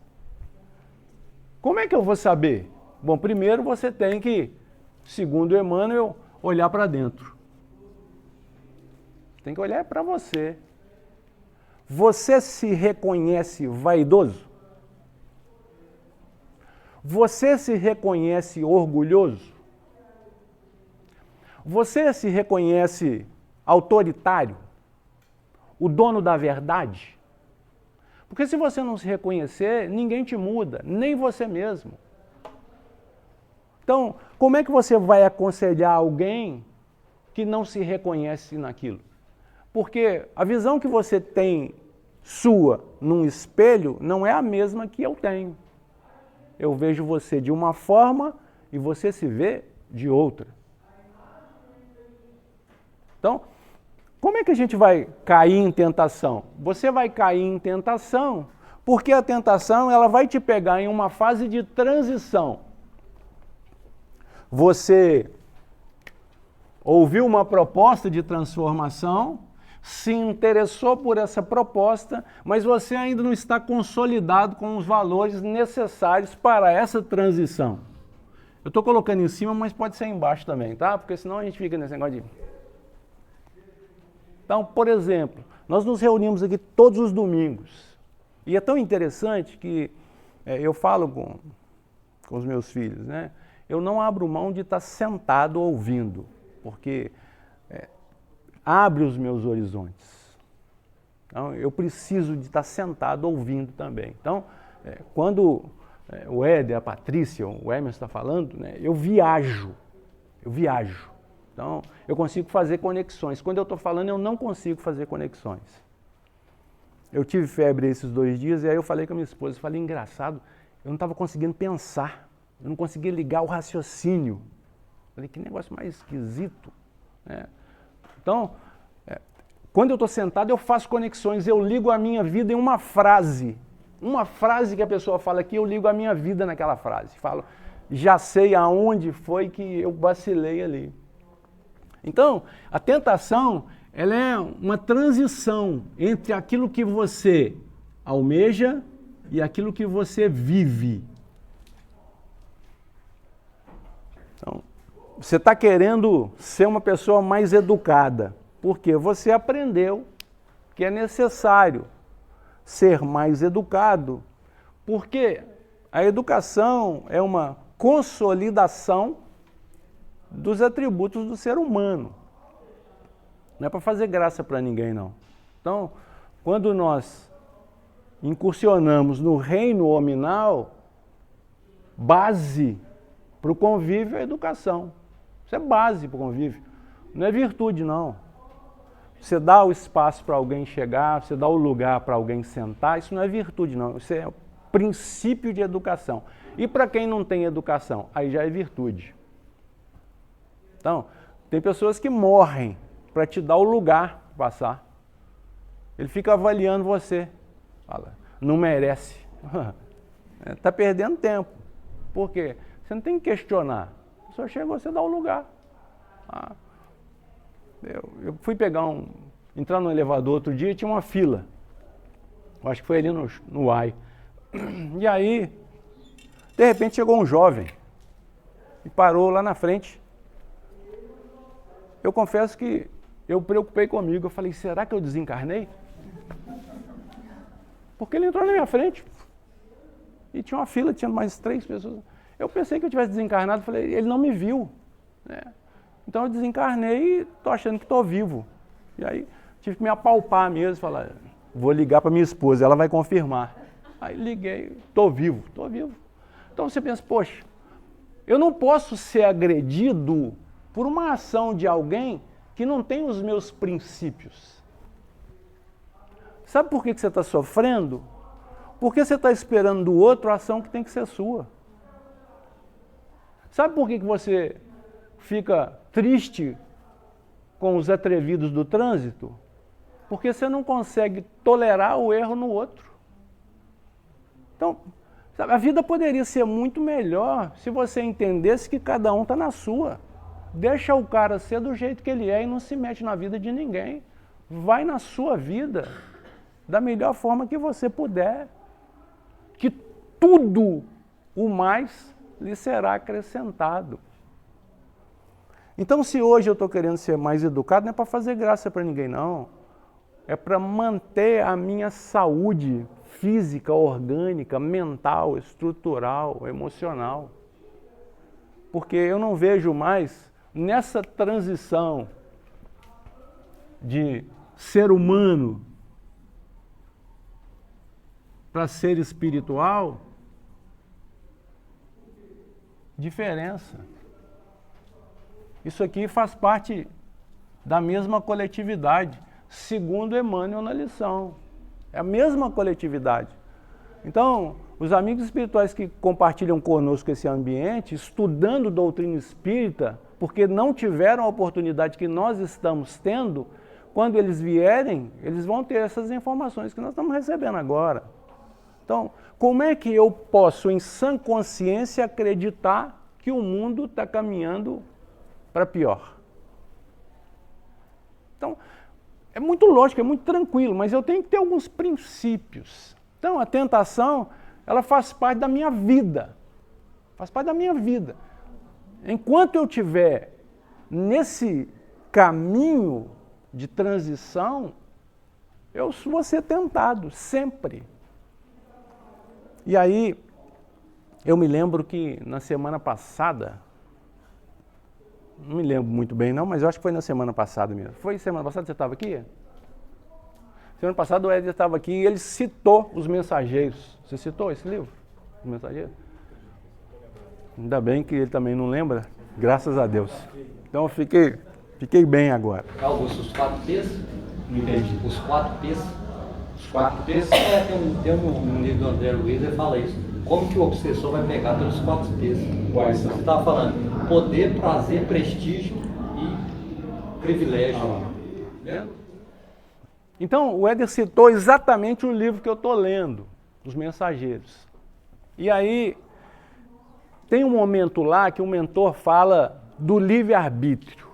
como é que eu vou saber? Bom, primeiro você tem que segundo Emmanuel, olhar para dentro. Tem que olhar para você. Você se reconhece vaidoso? Você se reconhece orgulhoso? Você se reconhece autoritário? O dono da verdade? Porque se você não se reconhecer, ninguém te muda, nem você mesmo. Então, como é que você vai aconselhar alguém que não se reconhece naquilo? Porque a visão que você tem sua num espelho não é a mesma que eu tenho. Eu vejo você de uma forma e você se vê de outra. Então, como é que a gente vai cair em tentação? Você vai cair em tentação porque a tentação ela vai te pegar em uma fase de transição. Você ouviu uma proposta de transformação, se interessou por essa proposta, mas você ainda não está consolidado com os valores necessários para essa transição. Eu estou colocando em cima, mas pode ser embaixo também, tá? Porque senão a gente fica nesse negócio de... Então, por exemplo, nós nos reunimos aqui todos os domingos. E é tão interessante que eu falo com os meus filhos, né? Eu não abro mão de estar sentado ouvindo, porque abre os meus horizontes. Então, eu preciso de estar sentado ouvindo também. Então, quando o Éder, a Patrícia, o Emerson está falando, né, eu viajo. Então, eu consigo fazer conexões. Quando eu estou falando, eu não consigo fazer conexões. Eu tive febre esses 2 dias e aí eu falei com a minha esposa, falei, engraçado, eu não estava conseguindo pensar, eu não conseguia ligar o raciocínio. Falei, que negócio mais esquisito, né? Então, quando eu estou sentado, eu faço conexões, eu ligo a minha vida em uma frase. Uma frase que a pessoa fala aqui, eu ligo a minha vida naquela frase. Falo, já sei aonde foi que eu vacilei ali. Então, a tentação, ela é uma transição entre aquilo que você almeja e aquilo que você vive. Então, você está querendo ser uma pessoa mais educada, porque você aprendeu que é necessário ser mais educado, porque a educação é uma consolidação dos atributos do ser humano. Não é para fazer graça para ninguém, não. Então, quando nós incursionamos no reino hominal, base para o convívio é a educação. Isso é base para o convívio. Não é virtude, não. Você dá o espaço para alguém chegar, você dá o lugar para alguém sentar, isso não é virtude, não. Isso é princípio de educação. E para quem não tem educação, aí já é virtude. Então, tem pessoas que morrem para te dar o lugar para passar. Ele fica avaliando você. Fala, não merece. Está perdendo tempo. Por quê? Você não tem que questionar. Só chega você dá o lugar. Eu fui entrar no elevador outro dia e tinha uma fila. Eu acho que foi ali no AI. E aí, de repente chegou um jovem e parou lá na frente. Eu confesso que eu preocupei comigo. Eu falei, será que eu desencarnei? Porque ele entrou na minha frente. E tinha uma fila, tinha mais 3 pessoas. Eu pensei que eu tivesse desencarnado, falei, ele não me viu, né? Então eu desencarnei e estou achando que estou vivo. E aí tive que me apalpar mesmo, falar, vou ligar para minha esposa, ela vai confirmar. Aí liguei, estou vivo. Então você pensa, poxa, eu não posso ser agredido por uma ação de alguém que não tem os meus princípios. Sabe por que você está sofrendo? Porque você está esperando do outro a ação que tem que ser sua. Sabe por que você fica triste com os atrevidos do trânsito? Porque você não consegue tolerar o erro no outro. Então, sabe, a vida poderia ser muito melhor se você entendesse que cada um está na sua. Deixa o cara ser do jeito que ele é e não se mete na vida de ninguém. Vai na sua vida da melhor forma que você puder. Que tudo o mais lhe será acrescentado. Então, se hoje eu estou querendo ser mais educado, não é para fazer graça para ninguém, não. É para manter a minha saúde física, orgânica, mental, estrutural, emocional. Porque eu não vejo mais nessa transição de ser humano para ser espiritual diferença. Isso aqui faz parte da mesma coletividade, segundo Emmanuel na lição. É a mesma coletividade. Então, os amigos espirituais que compartilham conosco esse ambiente, estudando doutrina espírita, porque não tiveram a oportunidade que nós estamos tendo, quando eles vierem, eles vão ter essas informações que nós estamos recebendo agora. Então, como é que eu posso, em sã consciência, acreditar que o mundo está caminhando para pior? Então, é muito lógico, é muito tranquilo, mas eu tenho que ter alguns princípios. Então, a tentação, ela faz parte da minha vida. Faz parte da minha vida. Enquanto eu estiver nesse caminho de transição, eu vou ser tentado, sempre. E aí, eu me lembro que na semana passada, não me lembro muito bem não, mas eu acho que foi na semana passada mesmo. Foi semana passada, você estava aqui? Semana passada o Éder estava aqui e ele citou Os Mensageiros. Você citou esse livro? Os Mensageiros? Ainda bem que ele também não lembra, graças a Deus. Então eu fiquei bem agora. Augusto, os 4 P's? Não entendi. Os 4 P's? Os 4 P's? Tem um livro do André Luiz, ele fala isso. Como que o obsessor vai pegar pelos 4 P's? Quais são? Você estava falando poder, prazer, prestígio e privilégio. Então, o Éder citou exatamente o livro que eu estou lendo, Os Mensageiros. E aí, tem um momento lá que o mentor fala do livre-arbítrio.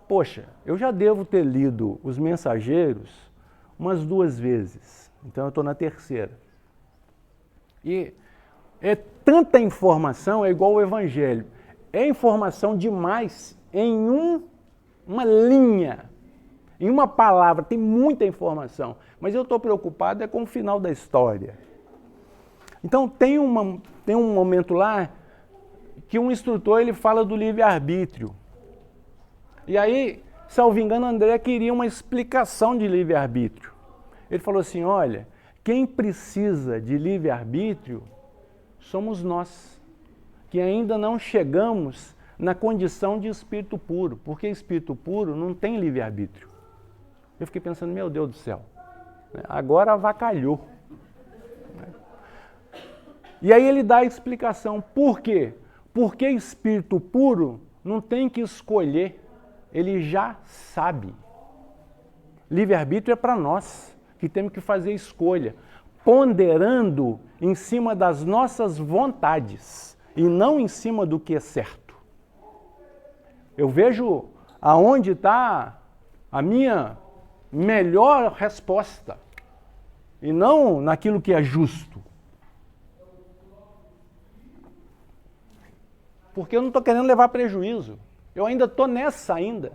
Poxa, eu já devo ter lido Os Mensageiros umas 2 vezes. Então, eu estou na 3ª. E é tanta informação, é igual o Evangelho. É informação demais em uma linha. Em uma palavra, tem muita informação, mas eu estou preocupado com o final da história. Então tem um momento lá que um instrutor ele fala do livre-arbítrio. E aí, salvo engano, André queria uma explicação de livre-arbítrio. Ele falou assim, olha, quem precisa de livre-arbítrio somos nós, que ainda não chegamos na condição de espírito puro, porque espírito puro não tem livre-arbítrio. Eu fiquei pensando, meu Deus do céu, agora avacalhou. E aí ele dá a explicação, por quê? Porque espírito puro não tem que escolher, ele já sabe. Livre-arbítrio é para nós, que temos que fazer escolha, ponderando em cima das nossas vontades e não em cima do que é certo. Eu vejo aonde está a minha melhor resposta e não naquilo que é justo. Porque eu não estou querendo levar prejuízo. Eu ainda estou nessa ainda.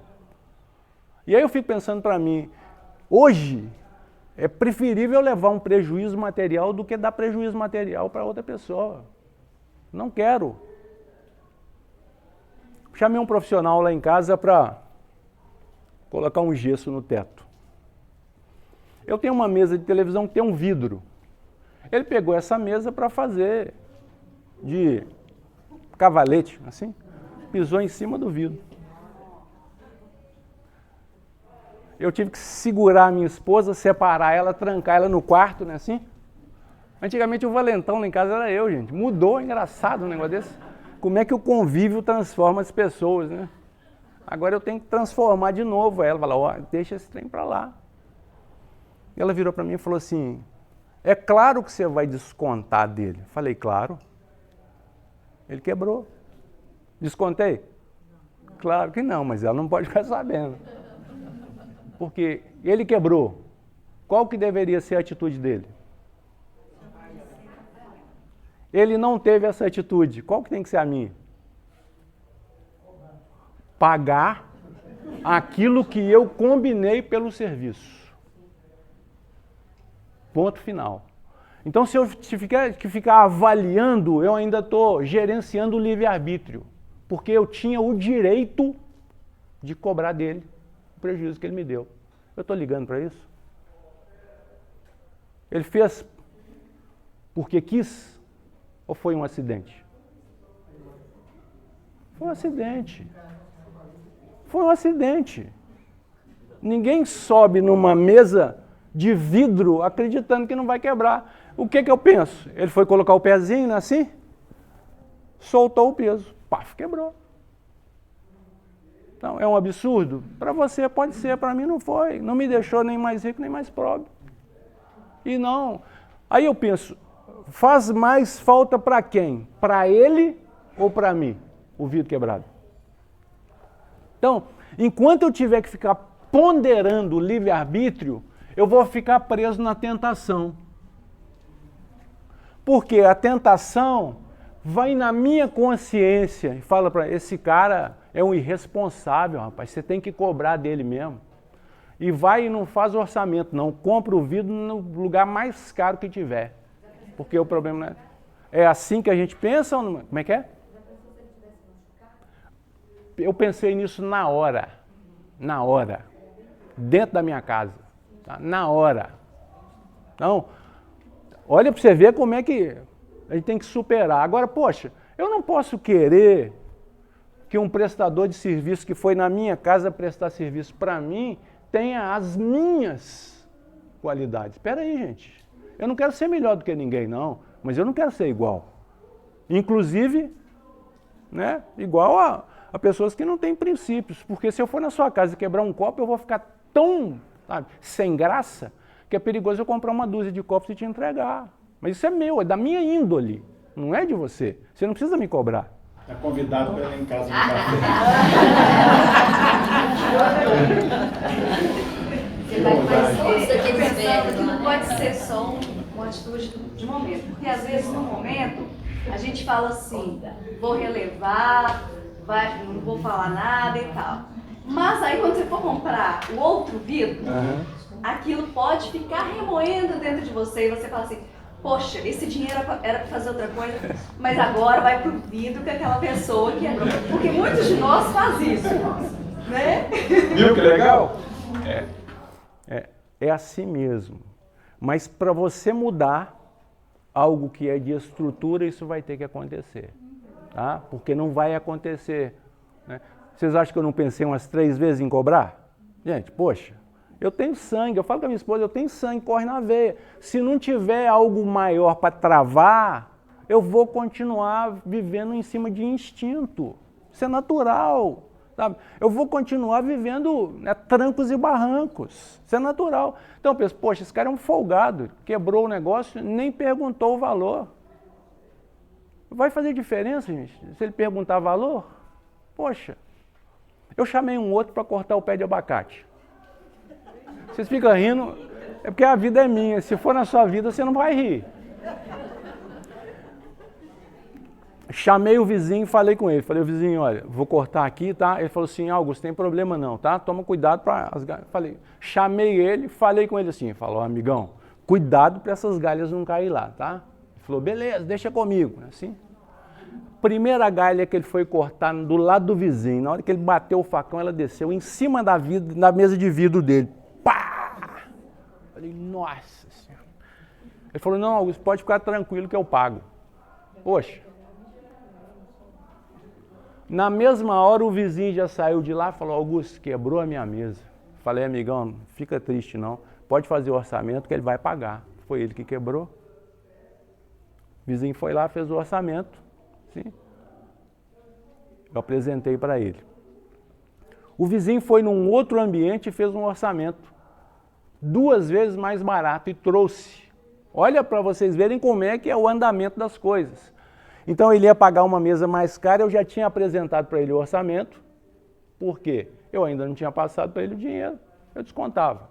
E aí eu fico pensando para mim, hoje é preferível levar um prejuízo material do que dar prejuízo material para outra pessoa. Não quero. Chamei um profissional lá em casa para colocar um gesso no teto. Eu tenho uma mesa de televisão que tem um vidro. Ele pegou essa mesa para fazer de cavalete, assim, pisou em cima do vidro. Eu tive que segurar a minha esposa, separar ela, trancar ela no quarto, né, assim. Antigamente o valentão lá em casa era eu, gente. Mudou, engraçado um negócio desse. Como é que o convívio transforma as pessoas, né? Agora eu tenho que transformar de novo ela. Falar, ó, deixa esse trem para lá. E ela virou para mim e falou assim, é claro que você vai descontar dele. Falei, claro. Ele quebrou. Descontei? Claro que não, mas ela não pode ficar sabendo. Porque ele quebrou. Qual que deveria ser a atitude dele? Ele não teve essa atitude. Qual que tem que ser a minha? pagar aquilo que eu combinei pelo serviço. Ponto final. Então, se eu ficar avaliando, eu ainda estou gerenciando o livre-arbítrio, porque eu tinha o direito de cobrar dele o prejuízo que ele me deu. Eu estou ligando para isso? Ele fez porque quis ou foi um acidente? Foi um acidente. Foi um acidente. Ninguém sobe numa mesa de vidro acreditando que não vai quebrar. O que eu penso? Ele foi colocar o pezinho assim, soltou o peso, paf, quebrou. Então, é um absurdo? Para você pode ser, para mim não foi. Não me deixou nem mais rico, nem mais pobre. E não. Aí eu penso, faz mais falta para quem? Para ele ou para mim, o vidro quebrado? Então, enquanto eu tiver que ficar ponderando o livre-arbítrio, eu vou ficar preso na tentação. Porque a tentação vai na minha consciência e fala para esse cara é um irresponsável, rapaz, você tem que cobrar dele mesmo. E vai e não faz orçamento, não. Compra o vidro no lugar mais caro que tiver. Porque o problema não é... É assim que a gente pensa ou não? Como é que é? Eu pensei nisso na hora, dentro da minha casa, tá? Na hora. Então, olha para você ver como é que a gente tem que superar. Agora, poxa, eu não posso querer que um prestador de serviço que foi na minha casa prestar serviço para mim tenha as minhas qualidades. Espera aí, gente. Eu não quero ser melhor do que ninguém, não, mas eu não quero ser igual. Inclusive, né, igual a pessoas que não têm princípios, porque se eu for na sua casa e quebrar um copo, eu vou ficar tão, sabe, sem graça, que é perigoso eu comprar uma dúzia de copos e te entregar. Mas isso é meu, é da minha índole, não é de você. Você não precisa me cobrar. Está convidado para ir em casa no café. Mas eu fiquei pensando que não pode ser só uma atitude de momento, porque às vezes no momento a gente fala assim, vou relevar, não vou falar nada e tal. Mas aí quando você for comprar o outro vidro, aquilo pode ficar remoendo dentro de você e você fala assim, poxa, esse dinheiro era para fazer outra coisa, mas agora vai pro vidro que aquela pessoa que... Porque muitos de nós fazem isso, né? Viu que legal? É assim mesmo. Mas para você mudar algo que é de estrutura, isso vai ter que acontecer. Tá? Porque não vai acontecer. Né? Vocês acham que eu não pensei umas 3 vezes em cobrar? Gente, poxa, eu tenho sangue, eu falo com a minha esposa, eu tenho sangue, corre na veia. Se não tiver algo maior para travar, eu vou continuar vivendo em cima de instinto. Isso é natural. Sabe? Eu vou continuar vivendo, né, trancos e barrancos. Isso é natural. Então eu penso, poxa, esse cara é um folgado, quebrou o negócio, nem perguntou o valor. Vai fazer diferença, gente, se ele perguntar valor? Poxa, eu chamei um outro para cortar o pé de abacate. Vocês ficam rindo, é porque a vida é minha. Se for na sua vida, você não vai rir. Chamei o vizinho e falei com ele. Falei, vizinho, olha, vou cortar aqui, tá? Ele falou assim, Augusto, tem problema não, tá? Toma cuidado para as galhas. Falei, chamei ele, falei com ele assim, falou, amigão, cuidado para essas galhas não cair lá, tá? Ele falou, beleza, deixa comigo, assim. Primeira galha que ele foi cortar do lado do vizinho, na hora que ele bateu o facão, ela desceu em cima da mesa de vidro dele. Pá! Falei, nossa senhora. Ele falou, não, Augusto, pode ficar tranquilo que eu pago. Poxa. Na mesma hora o vizinho já saiu de lá e falou, Augusto, quebrou a minha mesa. Falei, amigão, não fica triste não, pode fazer o orçamento que ele vai pagar. Foi ele que quebrou. O vizinho foi lá, fez o orçamento, sim. Eu apresentei para ele. O vizinho foi num outro ambiente e fez um orçamento 2 vezes mais barato e trouxe. Olha para vocês verem como é que é o andamento das coisas. Então ele ia pagar uma mesa mais cara, eu já tinha apresentado para ele o orçamento. Por quê? Eu ainda não tinha passado para ele o dinheiro, eu descontava.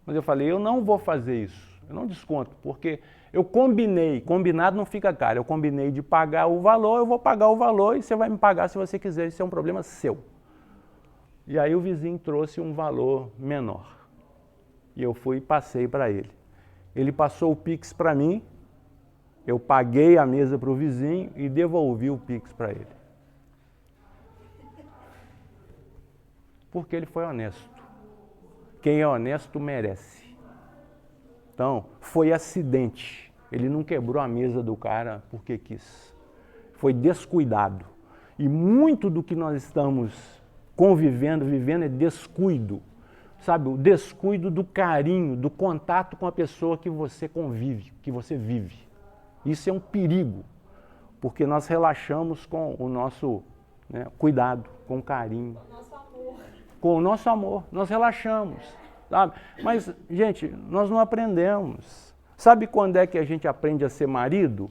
Mas eu falei, eu não vou fazer isso, eu não desconto, porque eu combinei, combinado não fica caro, eu combinei de pagar o valor, eu vou pagar o valor e você vai me pagar se você quiser, isso é um problema seu. E aí o vizinho trouxe um valor menor. E eu fui e passei para ele. Ele passou o Pix para mim, eu paguei a mesa para o vizinho e devolvi o Pix para ele. Porque ele foi honesto. Quem é honesto merece. Então, foi acidente. Ele não quebrou a mesa do cara porque quis. Foi descuidado. E muito do que nós estamos convivendo, vivendo, é descuido. Sabe, o descuido do carinho, do contato com a pessoa que você convive, que você vive. Isso é um perigo, porque nós relaxamos com o nosso cuidado, com o carinho. Com o nosso amor. Com o nosso amor, nós relaxamos, sabe? Mas, gente, nós não aprendemos. Sabe quando é que a gente aprende a ser marido?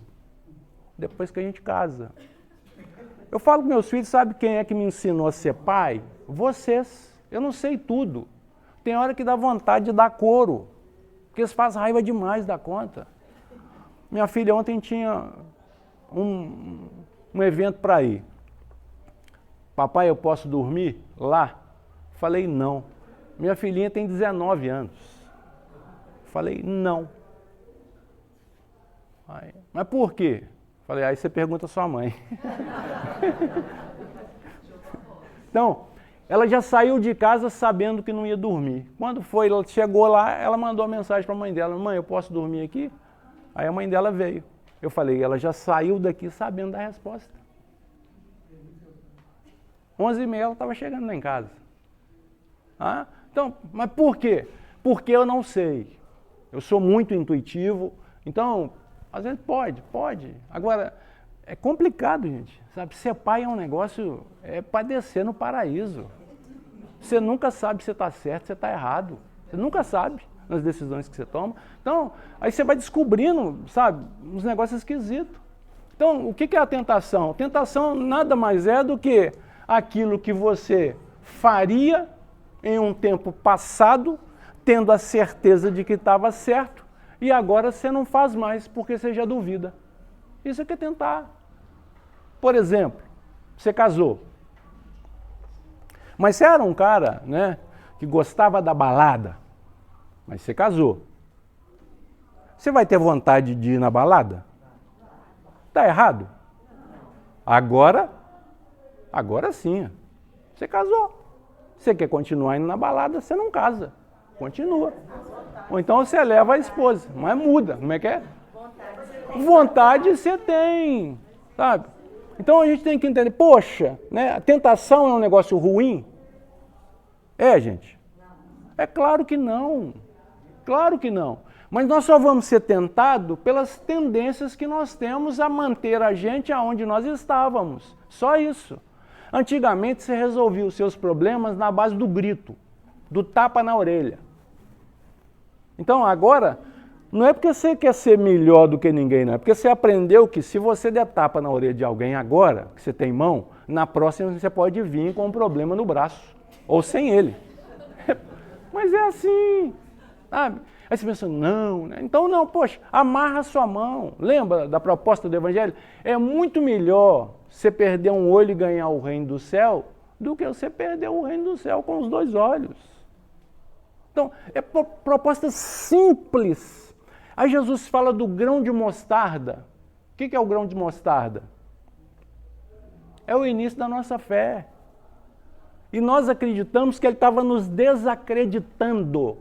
Depois que a gente casa. Eu falo com meus filhos, sabe quem é que me ensinou a ser pai? Vocês. Eu não sei tudo. Tem hora que dá vontade de dar couro, porque eles fazem raiva demais da conta. Minha filha ontem tinha um evento para ir. Papai, eu posso dormir lá? Falei, não. Minha filhinha tem 19 anos. Falei, não. Aí, mas por quê? Falei, aí você pergunta à sua mãe. Então, ela já saiu de casa sabendo que não ia dormir. Quando ela chegou lá, ela mandou uma mensagem para a mãe dela, mãe, eu posso dormir aqui? Aí a mãe dela veio. Eu falei, ela já saiu daqui sabendo da resposta. 11h30 ela estava chegando lá em casa. Ah? Então, mas por quê? Porque eu não sei. Eu sou muito intuitivo, então, às vezes pode. Agora, é complicado, gente. Sabe, ser pai é um negócio, é padecer no paraíso. Você nunca sabe se você está certo, se você está errado. Você nunca sabe nas decisões que você toma. Então, aí você vai descobrindo, sabe, uns negócios esquisitos. Então, o que é a tentação? Tentação nada mais é do que aquilo que você faria em um tempo passado, tendo a certeza de que estava certo, e agora você não faz mais porque você já duvida. Isso é que é tentar. Por exemplo, você casou. Mas você era um cara, que gostava da balada. Mas você casou. Você vai ter vontade de ir na balada? Está errado? Agora sim. Você casou. Você quer continuar indo na balada, você não casa. Continua. Ou então você leva a esposa, mas muda. Como é que é? Vontade você tem, sabe? Então a gente tem que entender, poxa, a tentação é um negócio ruim? É, gente? É claro que não. Claro que não. Mas nós só vamos ser tentados pelas tendências que nós temos a manter a gente aonde nós estávamos. Só isso. Antigamente você resolvia os seus problemas na base do grito, do tapa na orelha. Então agora, não é porque você quer ser melhor do que ninguém, não. É porque você aprendeu que se você der tapa na orelha de alguém agora, que você tem mão, na próxima você pode vir com um problema no braço, ou sem ele. Mas é assim, sabe? Aí você pensa, não, Então não, poxa, amarra a sua mão. Lembra da proposta do Evangelho? É muito melhor você perder um olho e ganhar o reino do céu do que você perder o reino do céu com os 2 olhos. Então, é proposta simples. Aí Jesus fala do grão de mostarda. O que é o grão de mostarda? É o início da nossa fé. E nós acreditamos que ele estava nos desacreditando.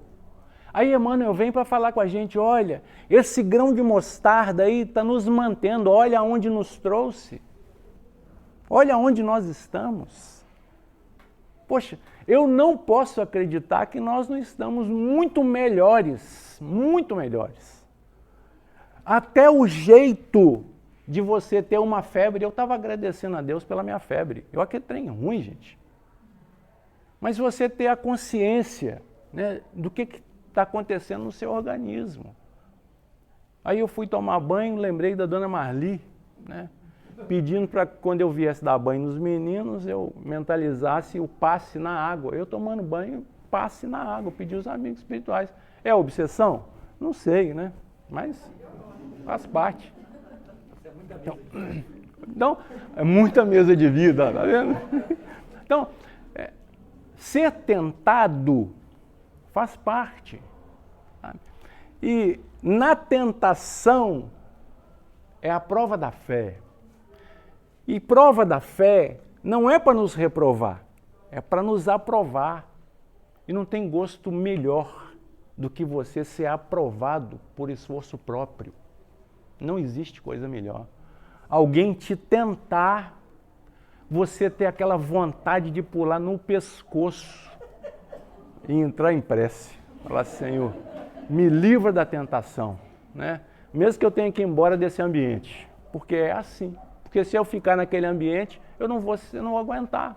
Aí Emmanuel vem para falar com a gente, olha, esse grão de mostarda aí está nos mantendo, olha aonde nos trouxe. Olha onde nós estamos. Poxa, eu não posso acreditar que nós não estamos muito melhores, muito melhores. Até o jeito de você ter uma febre, eu estava agradecendo a Deus pela minha febre. Eu aqui trem ruim, gente. Mas você ter a consciência do que está acontecendo no seu organismo. Aí eu fui tomar banho, lembrei da dona Marli, pedindo para que quando eu viesse dar banho nos meninos, eu mentalizasse o passe na água. Eu tomando banho, passe na água, pedi aos amigos espirituais. É obsessão? Não sei, mas faz parte. Então, é muita mesa de vida, tá vendo? Então, ser tentado faz parte. Sabe? E na tentação é a prova da fé. E prova da fé não é para nos reprovar, é para nos aprovar. E não tem gosto melhor do que você ser aprovado por esforço próprio. Não existe coisa melhor. Alguém te tentar, você ter aquela vontade de pular no pescoço e entrar em prece. Falar, Senhor, me livra da tentação, né? Mesmo que eu tenha que ir embora desse ambiente, porque é assim. Porque se eu ficar naquele ambiente, eu não vou aguentar.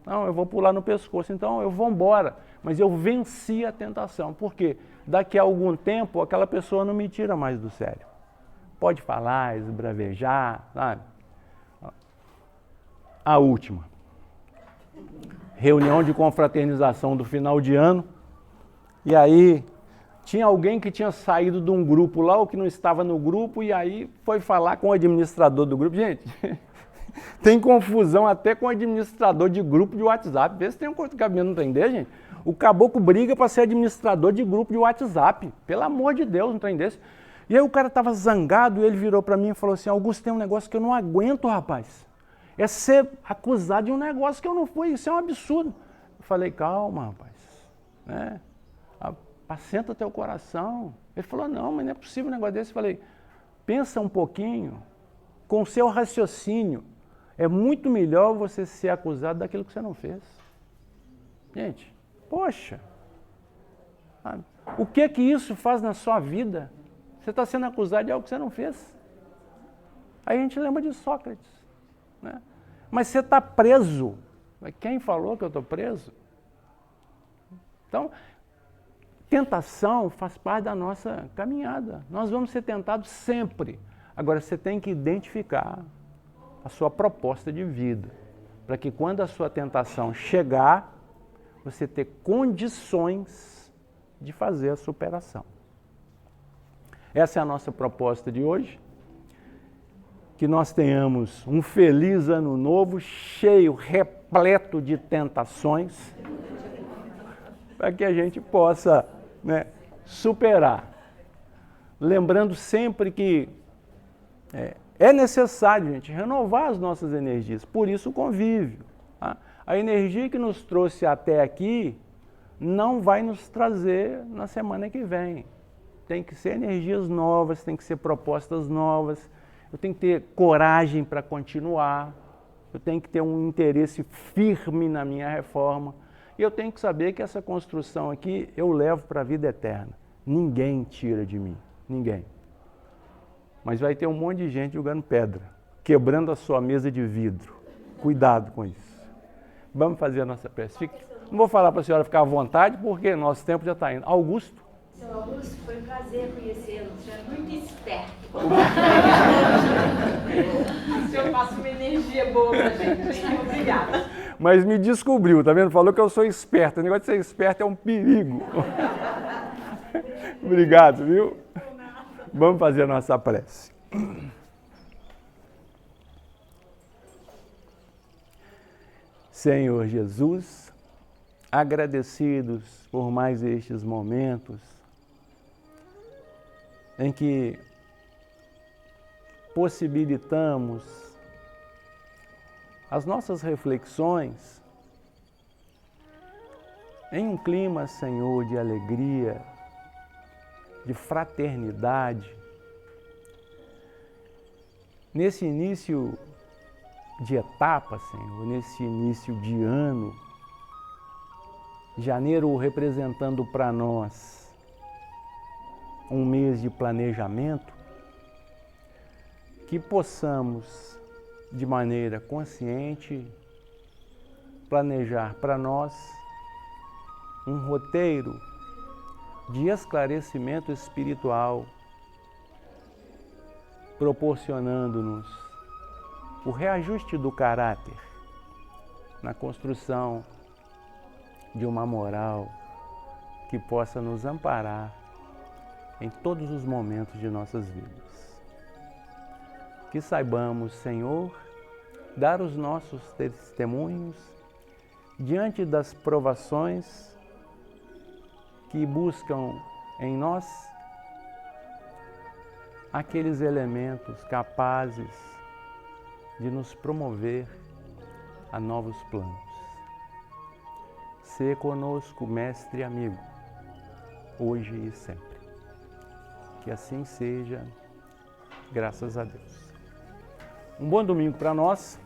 Não, eu vou pular no pescoço, então eu vou embora. Mas eu venci a tentação. Por quê? Daqui a algum tempo, aquela pessoa não me tira mais do sério. Pode falar, esbravejar, sabe? A última. Reunião de confraternização do final de ano. E aí, tinha alguém que tinha saído de um grupo lá, ou que não estava no grupo, e aí foi falar com o administrador do grupo. Gente, tem confusão até com o administrador de grupo de WhatsApp. Vê se tem um cabimento, não entender, gente. O caboclo briga para ser administrador de grupo de WhatsApp. Pelo amor de Deus, não tem desse. E aí o cara estava zangado e ele virou para mim e falou assim, Augusto, tem um negócio que eu não aguento, rapaz. É ser acusado de um negócio que eu não fui, isso é um absurdo. Eu falei, calma, rapaz, né? Apacenta teu coração. Ele falou, não, mas não é possível um negócio desse. Eu falei, pensa um pouquinho, com o seu raciocínio, é muito melhor você ser acusado daquilo que você não fez. Gente, poxa, sabe? O que que isso faz na sua vida? Você está sendo acusado de algo que você não fez. Aí a gente lembra de Sócrates, né? Mas você está preso. Quem falou que eu estou preso? Então, tentação faz parte da nossa caminhada. Nós vamos ser tentados sempre. Agora, você tem que identificar a sua proposta de vida, para que quando a sua tentação chegar, você ter condições de fazer a superação. Essa é a nossa proposta de hoje. Que nós tenhamos um feliz ano novo, cheio, repleto de tentações, para que a gente possa, né, superar. Lembrando sempre que é necessário, gente, renovar as nossas energias. Por isso o convívio. Tá? A energia que nos trouxe até aqui não vai nos trazer na semana que vem. Tem que ser energias novas, tem que ser propostas novas. Eu tenho que ter coragem para continuar. Eu tenho que ter um interesse firme na minha reforma. E eu tenho que saber que essa construção aqui eu levo para a vida eterna. Ninguém tira de mim. Ninguém. Mas vai ter um monte de gente jogando pedra, quebrando a sua mesa de vidro. Cuidado com isso. Vamos fazer a nossa prece. Não vou falar para a senhora ficar à vontade, porque nosso tempo já está indo. Augusto? Seu Augusto, foi um prazer conhecê-lo. O senhor é muito esperto. O senhor passa uma energia boa para a gente. Obrigada. Mas me descobriu, tá vendo? Falou que eu sou esperto. O negócio de ser esperto é um perigo. Obrigado, viu? Vamos fazer a nossa prece. Senhor Jesus, agradecidos por mais estes momentos em que possibilitamos as nossas reflexões em um clima, Senhor, de alegria, de fraternidade. Nesse início de etapa, Senhor, nesse início de ano, janeiro representando para nós um mês de planejamento, que possamos, de maneira consciente, planejar para nós um roteiro de esclarecimento espiritual, proporcionando-nos o reajuste do caráter na construção de uma moral que possa nos amparar em todos os momentos de nossas vidas. Que saibamos, Senhor, dar os nossos testemunhos diante das provações que buscam em nós aqueles elementos capazes de nos promover a novos planos. Sê conosco, mestre e amigo, hoje e sempre. Que assim seja, graças a Deus. Um bom domingo para nós.